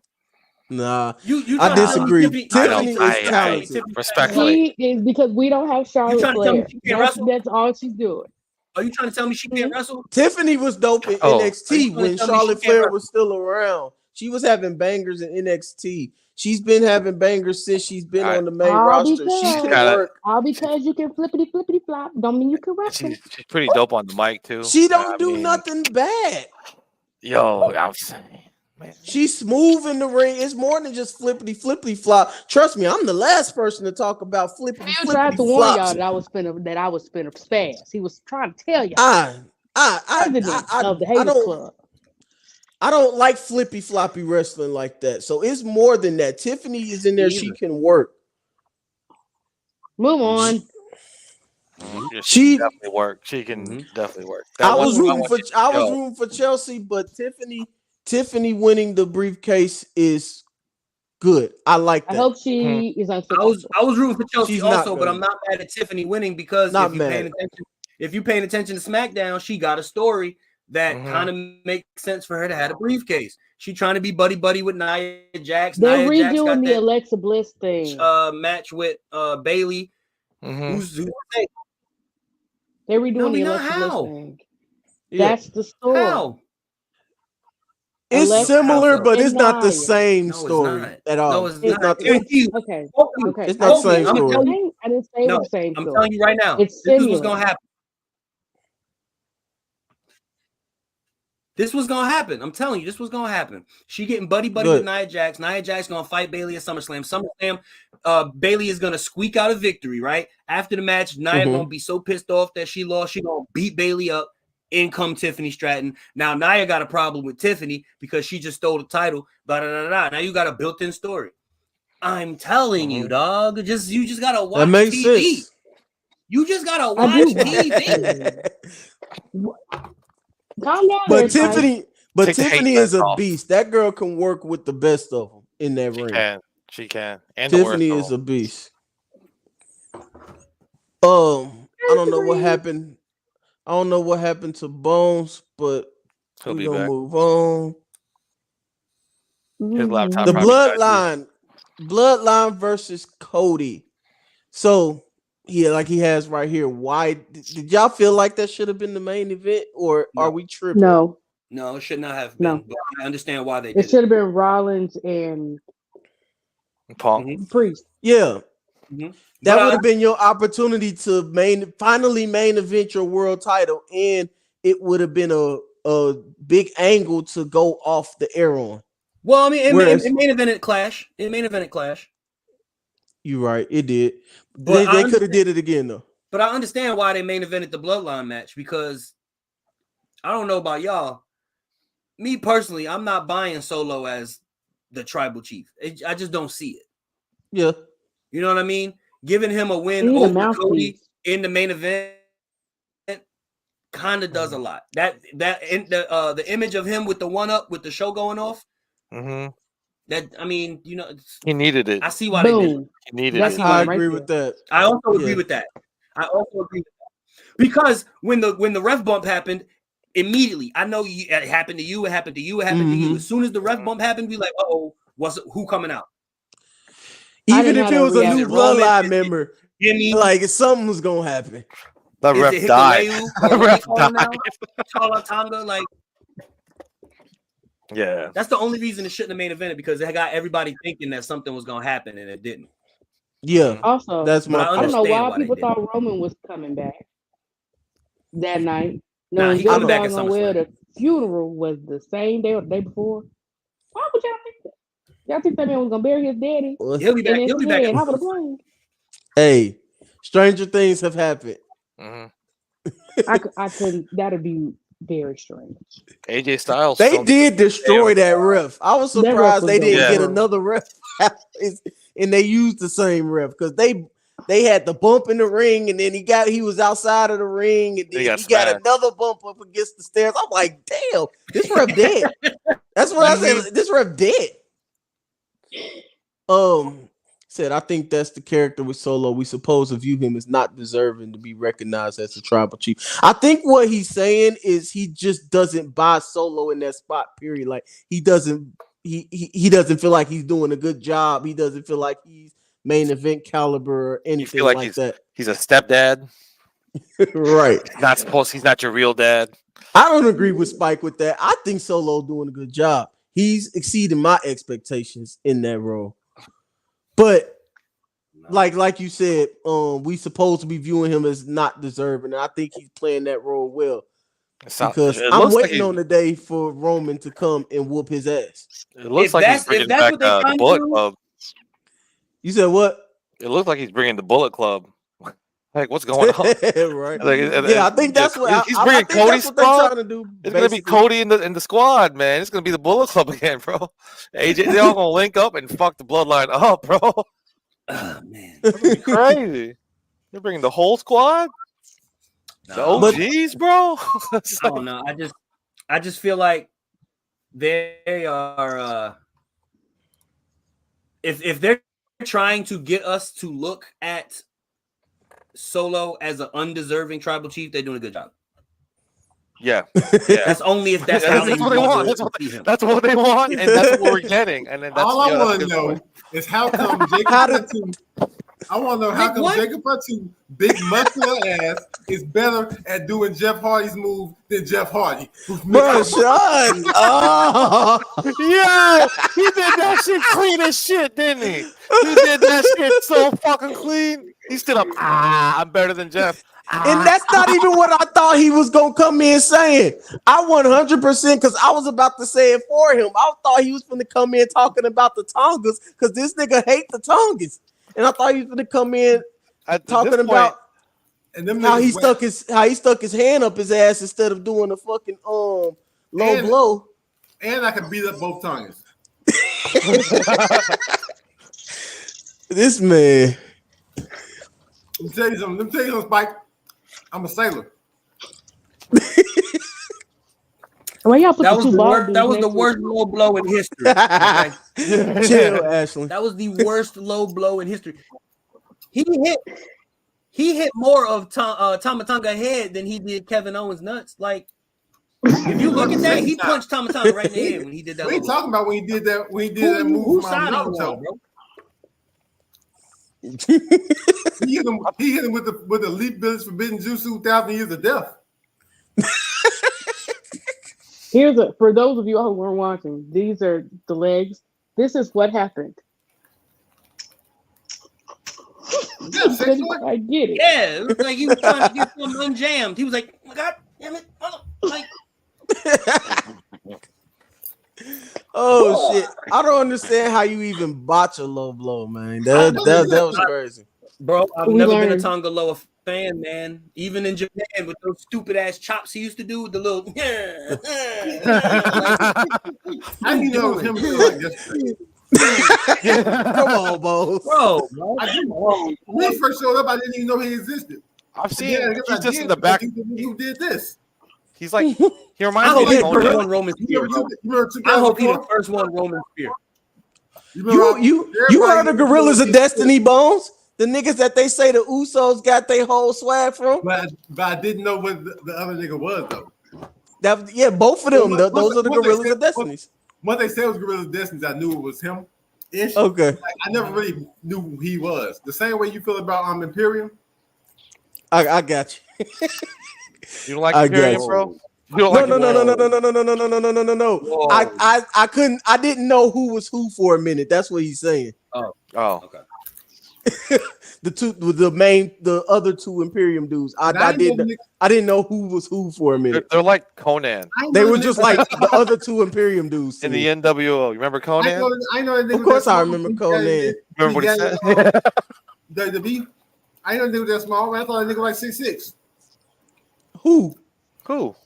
Nah, You I trying to tell me disagree. Tiffany? Tiffany you trying to is tell me talented. Tiffany Respectfully. She is because we don't have Charlotte trying to tell me Flair. she can't wrestle? That's all she's doing. Are you trying to tell me she can't wrestle? Tiffany was dope in Oh. Are you NXT trying to when tell me she Charlotte can't Flair wrestle? was still around. She was having bangers in NXT. She's been having bangers since she's been I- on the main All roster. She because can Gotta- work. all because you can flippity flippity flop don't mean you can wrestle. She's pretty dope on the mic too. She don't I do mean, nothing bad. Yo, I'm saying, man. She's smooth in the ring. It's more than just flippity flop. Trust me, I'm the last person to talk about flippity Phil tried to flippity warn y'all flops. that I was finna spaz. He was trying to tell y'all. President of the Haters Club. I don't like flippy floppy wrestling like that. So it's more than that. Tiffany is in there. She can work. Move on. Yeah, She- can definitely work. She can definitely work. I That was one rooting for I was Yo. rooting for Chelsea, but Tiffany winning the briefcase is good. I like I that. hope she is I unsuccessful. was rooting for Chelsea She's not also, but gonna I'm not mad at Tiffany winning because Not if you're paying attention to SmackDown, she got a story that Mhm. kind of makes sense for her to have a briefcase. She's trying to be buddy with Nia Jax. They're Nia Jax got redoing the that Alexa Bliss thing. match with Bailey. Mhm. Who's They're redoing No, the not Alexa how. Bliss thing. Yeah. That's the story. how? It's Alexa similar, and but it's not the Nia. same No, it's story not. at all. No, it's It's not. not. I guarantee you. Okay. Hopefully. Okay. It's not the same I'm story. telling you- I didn't say it No, was the same I'm story. telling you right now. It's This is what's similar. gonna happen. This was gonna happen. I'm telling you, this was gonna happen. She getting buddy Good. with Nia Jax. Nia Jax gonna fight Bailey at SummerSlam. Bailey is gonna squeak out a victory. Right after the match, Nia Mhm. gonna be so pissed off that she lost. She gonna beat Bailey up. In come Tiffany Stratton. Now Nia got a problem with Tiffany because she just stole the title. Blah, blah, blah, blah. Now you got a built-in story. I'm telling you, dog. You just gotta watch That makes TV. sense. You just gotta I watch do watch TV. Calm down, But there, Spike. Take the hate Tiffany is mask a off. beast. That girl can work with the best of them in that She ring. can. She can. And the Tiffany worst is of a beast. I don't know what Disagree. happened. I don't know what happened to Bones, but He'll we're be gonna back. move on. His laptop The probably died, bloodline versus Cody. So yeah, like he has right here. Why did y'all feel like that should have been the main event, or No. are we tripping? No, No, it should not have been. No. But I understand why they it did should have been Rollins and too. Punk. Mhm. Priest. Yeah, Mhm. that But, would have been your opportunity to finally main event your world title, and it would have been a big angle to go off the air on. Well, I mean, it main evented Clash. It main evented Clash. You're right, it did. But They could have did it again though. But I understand why they main evented the Bloodline match because I don't know about y'all. Me personally, I'm not buying Solo as the tribal chief. I just don't see it. Yeah, You know what I mean? Giving him a win He need a over mouthpiece. Cody in the main event kind of does a lot. The image of him with the one up with the show going off. Mm-hmm. That I mean, He needed it. I see why they did it. Boom. He needed That's it. how I right agree there. with that. I also agree Yeah. with that. Because when the ref bump happened, immediately I know it happened to you. It happened to you. It happened to you. Mhm. As soon as the ref bump happened, we like, who coming out? I Even didn't if have it was that a new reaction. Roman bloodline is- member, You know what I mean? like something was gonna happen. The Is ref it died. Hikuleu? The Or what they ref call him now? died. Talatanga? Like, Yeah. that's the only reason it shouldn't have main evented, because it got everybody thinking that something was gonna happen and it didn't. Yeah, Also, that's But my I I don't know understand why why they people did. thought Roman was coming back that night. Nah, No, he this coming back at doggone well, SummerSlam. the funeral was the same day or the day before. Why would y'all think that? Y'all think that man was gonna bury his daddy Well, He'll be back. and He'll be back. instead hop on a plane? hey, stranger things have happened. Mhm. I couldn't. That'd be very strange. AJ Styles. They filmed did the destroy video. that ref. I was That ref surprised was they didn't Yeah. get the worst. another ref, and they used the same ref because they had the bump in the ring, and then he was outside of the ring, and then He got he got smashed. another bump up against the stairs. I'm like, damn, this ref dead. That's what I said. This ref dead. Said I think that's the character with Solo. We supposed to view him as not deserving to be recognized as the tribal chief. I think what he's saying is he just doesn't buy Solo in that spot. Period. Like he doesn't feel like he's doing a good job. He doesn't feel like he's main event caliber or You anything feel like like that. he's a stepdad. Right. He's not your real dad. I don't agree with Spike with that. I think Solo doing a good job. He's exceeding my expectations in that role. But like you said, we supposed to be viewing him as not deserving. And I think he's playing that role well. Because I'm waiting on the day for Roman to come and whoop his ass. It looks like he's bringing back what they the trying to Bullet do, Club. You said what? It looks like he's bringing the Bullet Club. Like, what's going on? Right. Like, Yeah, I think that's what he's I bringing think Cody's that's what they're squad. trying to do. It's gonna be Cody in the squad, man. It's gonna be the Bullet Club again, bro. AJ, they all gonna link up and fuck the bloodline up, bro. Oh man, That's gonna be crazy. They're bringing the whole squad, the OGs, bro. I don't know. I just feel like they are. If they're trying to get us to look at Solo as an undeserving tribal chief, they're doing a good job. Yeah. That's only if that's how That's what they want. That's what they want, and that's what we're getting. And then that's all I want to know is how come Jacob Hudson. I want to know how come Jacob Hudson, big muscular ass, is better at doing Jeff Hardy's move than Jeff Hardy. Bro, Sean. Oh. Yeah, he did that shit clean as shit, didn't he? He did that shit so fucking clean. He stood up. I'm better than Jeff. And that's not even what I thought he was gonna come in saying. I 100% because I was about to say it for him. I thought he was gonna come in talking about the Tongas because this nigga hate the Tongas, and I thought he was gonna come in talking about how he stuck his hand up his ass instead of doing a fucking low blow. And I can beat up both Tongas. This man. Let me tell you something, Spike. I'm a sailor. Well, y'all put That the was two the ball worst. dudes That was the next to worst low blow in history. Okay? Chill, Ashley. That was the worst low blow in history. He hit more of Tamatonga head than he did Kevin Owens nuts. Like, if you look at that, he punched Tamatonga right in the head when he did that. What are you talking about when he did that? When he did that move Who from side are you Naruto, on, bro? He hit him with the Leap Village Forbidden Jutsu 1,000 Years of Death. for those of you who weren't watching, these are the legs. This is what happened. I get it. Yeah, it was like he was trying to get something unjammed. He was like, God damn it. Like, Oh shit! I don't understand how you even botch a low blow, man. That was crazy, bro. I've We never been learned. a Tonga Loa fan, man. Even in Japan with those stupid ass chops he used to do with the little. How do you know it was him doing like this? Come on, Bo. Bro, When he first showed up, I didn't even know he existed. I've seen. Yeah, He's just in the back. Who did this? He's like he I reminds hope me he of the first Tony. one Roman Spear. You remember I hope he the 2004? first one Roman Spear. You heard of Gorillas of Destiny, Bones? The niggas that they say the Usos got their whole swag from. But I didn't know what the other nigga was though. Both of them. Those are the Gorillas of Destinies. When they said it was Gorillas of Destinies, I knew it was him. Okay. Like, I never really knew who he was. The same way you feel about Imperium. I got you. You don't like I got Imperium, you. bro? You don't No, like no, no, no, no, Imperium? no, no, no, no, no, no, no, no, no, no. Whoa. I couldn't. I didn't know who was who for a minute. That's what he's saying. Oh, Oh, okay. The other two Imperium dudes. And I I didn't know who was who for a they're, minute. they're like Conan They were just like the other two Imperium dudes to in me. the NWO. You remember Conan? I know that nigga Of course, that I small. remember Conan. Remember what he said? The B. I know that nigga that small. Man. I thought that nigga like 6'6". Who? Who?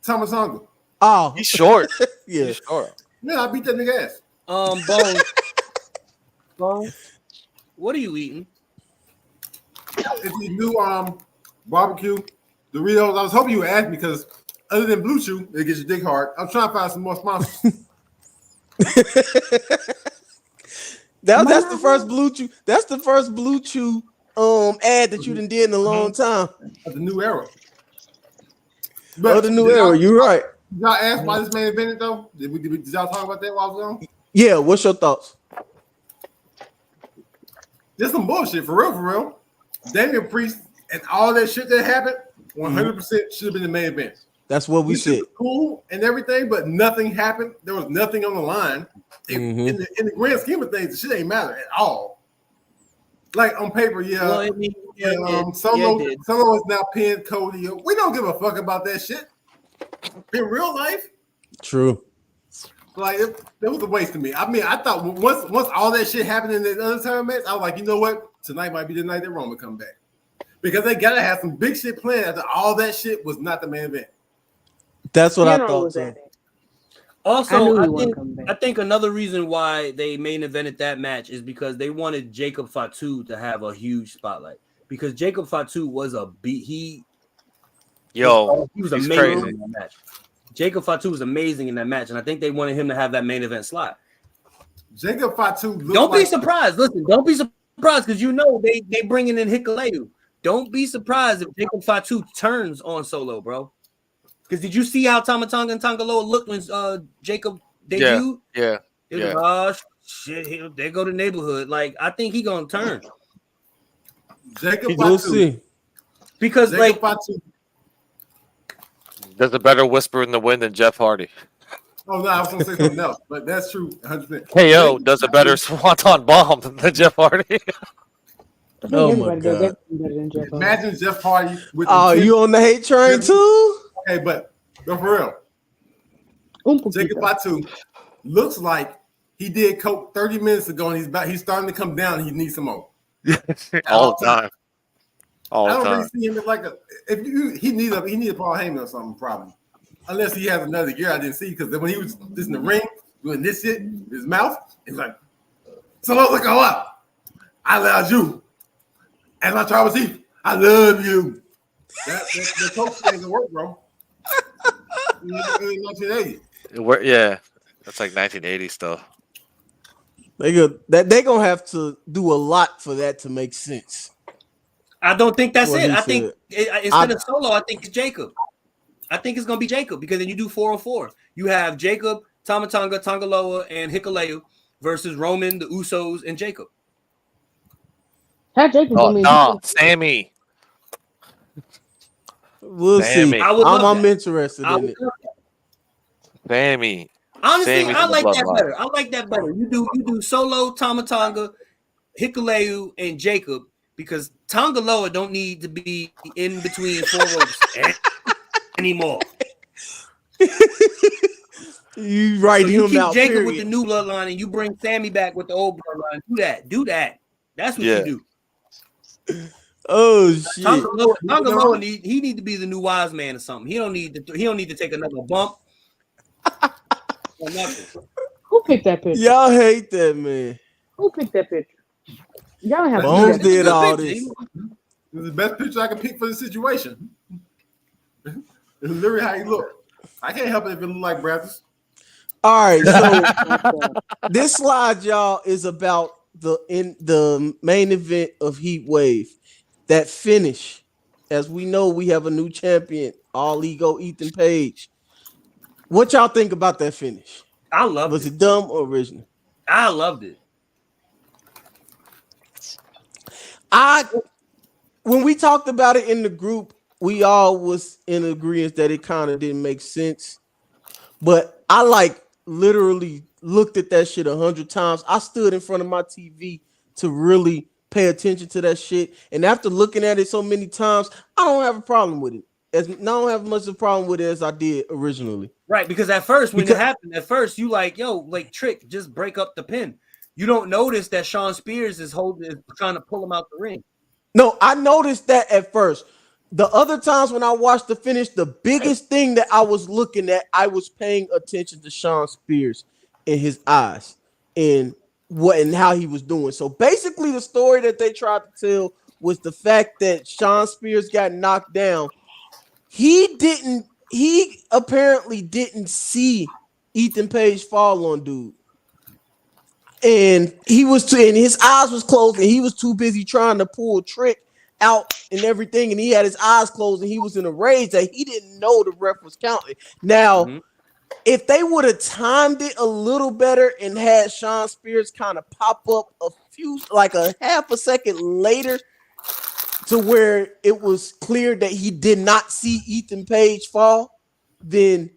Thomas Hunger. Oh, He's short. yeah. He's short. Yeah, I beat that nigga ass. Bones. Bones. What are you eating? It's these new barbecue Doritos. I was hoping you would ask me because other than Blue Chew, it gets your dick hard. I'm trying to find some more sponsors. That's the first Blue Chew. That's the first Blue Chew ad that you done did in a long time. Of the new era. The new era. You're right. Did y'all ask why this man invented though? Did y'all talk about that while I was on? Yeah. What's your thoughts? There's some bullshit for real. Damian Priest and all that shit that happened, 100% should have been the main event. That's what we This shit said. was cool and everything, but nothing happened. There was nothing on the line. In the grand scheme of things, the shit ain't matter at all. Like on paper, yeah. Well, I mean, Solo it did. Solo is now pinned Cody. We don't give a fuck about that shit. In real life, True. like it was a waste to me. I mean, I thought once all that shit happened in the other tournaments, I was like, you know what? Tonight might be the night that Roman come back. Because they gotta have some big shit planned after all that shit was not the main event. That's what I Funeral thought. was So. at it. I Also, knew he I wasn't think coming back. I think another reason why they main evented that match is because they wanted Jacob Fatu to have a huge spotlight. Because Jacob Fatu was a beat. He was He's amazing crazy. in that match. Jacob Fatu was amazing in that match, and I think they wanted him to have that main event slot. Jacob Fatu Don't be surprised. Listen, don't be surprised because you know they bringing in Hikuleo. Don't be surprised if Jacob Fatu turns on Solo, bro. Because did you see how Tamatonga and Tangaloa looked when Jacob debuted? Yeah. It was, oh shit, they go to neighborhood. Like, I think he gonna turn. Jacob We'll Fatu. see. Because Jacob like Fatu. There's a better whisper in the wind than Jeff Hardy. Oh no, I was gonna say something else, but that's true. 100%. KO does a better swanton bomb than Jeff Hardy. I think Oh my everybody does God. everything better than Jeff Hardy. Imagine Jeff Hardy with Oh, you on the hate train too? Hey, but for real, Jacob Fatu looks like he did coke 30 minutes ago, and he's starting to come down. And he needs some more. All the time. All I the don't really time. see him as like he needs a Paul Heyman or something probably, unless he has another gear I didn't see because when he was just in the ring doing this shit, his mouth is like, so look up. I love you, and my tribal chief, I love you. The coke thing doesn't work, bro. In 1980. Yeah. That's like 1980 stuff. They gonna have to do a lot for that to make sense. I don't think that's What it. he I think said. instead of Solo, I think it's Jacob. I think it's gonna be Jacob because then you do 4-on-4. You have Jacob, Tamatonga, Tangaloa, and Hikuleo versus Roman, the Usos, and Jacob. How Jacob Oh, mean? no, Sammy. We'll Sammy. see. I would love I'm that. interested in it. Sammy. Honestly, Sammy's I in the like that bloodline. better. I like that better. You do Solo, Tamatonga, Hikuleo, and Jacob because Tangaloa don't need to be in between 4 ropes anymore. You write So you him keep out. Jacob Period. with the new bloodline and you bring Sammy back with the old bloodline. Do that. That's what Yeah. you do. Oh shit! Tangaloa need to be the new wise man or something. He don't need to take another bump. Or nothing. Who picked that picture? Y'all hate that man. Who picked that picture? Y'all don't have Bones to do did that. all Good this. picture. It's the best picture I can pick for the situation. It's literally how he look. I can't help it if it look like Brazos. All right, so this slide, y'all, is about the main event of Heat Wave. That finish, as we know, we have a new champion, All Ego Ethan Page. What y'all think about that finish? I loved Was it. it dumb or original? I loved it. I when we talked about it in the group, we all was in agreement that it kind of didn't make sense. But I like literally looked at that shit 100 times. I stood in front of my TV to really pay attention to that shit. And after looking at it so many times, I don't have a problem with it. I don't have much of a problem with it as I did originally. Right, because at first when it happened, at first you like, yo, like Trick, just break up the pin. You don't notice that Shawn Spears is trying to pull him out the ring. No, I noticed that at first. The other times when I watched the finish, the biggest thing that I was looking at, I was paying attention to Shawn Spears in his eyes and what and how he was doing. So basically, the story that they tried to tell was the fact that Shawn Spears got knocked down. He apparently didn't see Ethan Page fall on dude. And his eyes was closed, and he was too busy trying to pull Trick out and everything, and he had his eyes closed, and he was in a rage that he didn't know the ref was counting. Now, if they would have timed it a little better and had Shawn Spears kind of pop up like a half a second later, to where it was clear that he did not see Ethan Page fall, then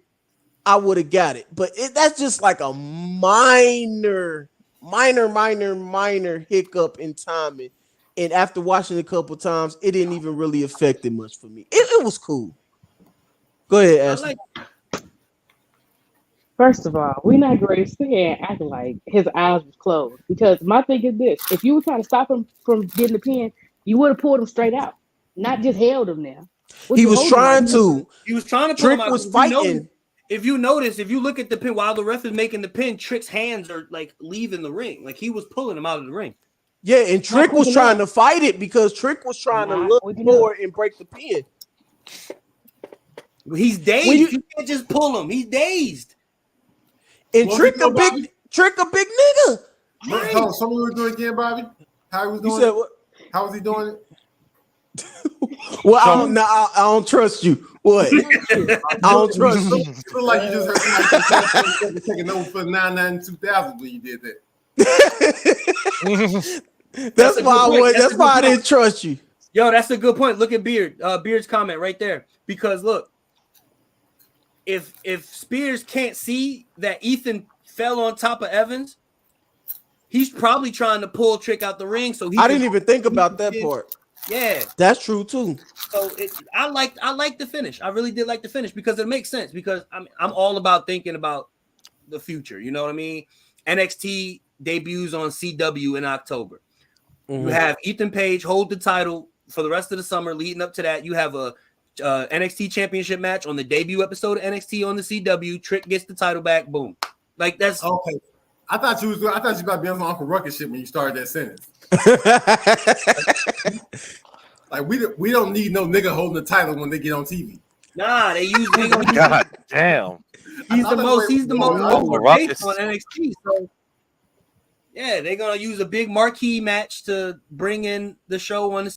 I would have got it. But that's just like a minor hiccup in timing. And after watching it a couple times, it didn't even really affect it much for me. It was cool. Go ahead, Ashley. First of all, we're not going to sit here and act like his eyes was closed. Because my thing is this: if you were trying to stop him from getting the pin, you would have pulled him straight out, not just held him there. He was trying to. He was trying to pull Trick him out. was fighting. If you notice, if you look at the pin while the ref is making the pin, Trick's hands are like leaving the ring. Like he was pulling him out of the ring. Yeah, and Trick was trying to fight it because Trick was trying to look forward and break the pin. He's dazed. You can't just pull him. He's dazed. And Trick a big nigga. Right. Some of you were doing again, Bobby. How he was doing? You said what? How was he doing it? Well, I don't trust you. What? I don't trust you. It looked like you just heard somebody taking over for 99 2000 when you did that. That's why I didn't trust you. Yo, that's a good point. Look at Beard's comment right there. Because look, if Spears can't see that Ethan fell on top of Evans, he's probably trying to pull Trick out the ring. So I didn't even think about that part. Yeah, that's true too. So I like the finish. I really did like the finish because it makes sense. Because I'm all about thinking about the future. You know what I mean? NXT debuts on CW in October. You have Ethan Page hold the title for the rest of the summer. Leading up to that, you have a NXT Championship match on the debut episode of NXT on the CW. Trick gets the title back. Boom. Like that's okay. I thought you about to be on some Uncle Ruckus shit when you started that sentence. Like we don't need no nigga holding the title when they get on TV. Nah, they use nigga. God damn. He's the most over face on NXT. So yeah, they're gonna use a big marquee match to bring in the show on the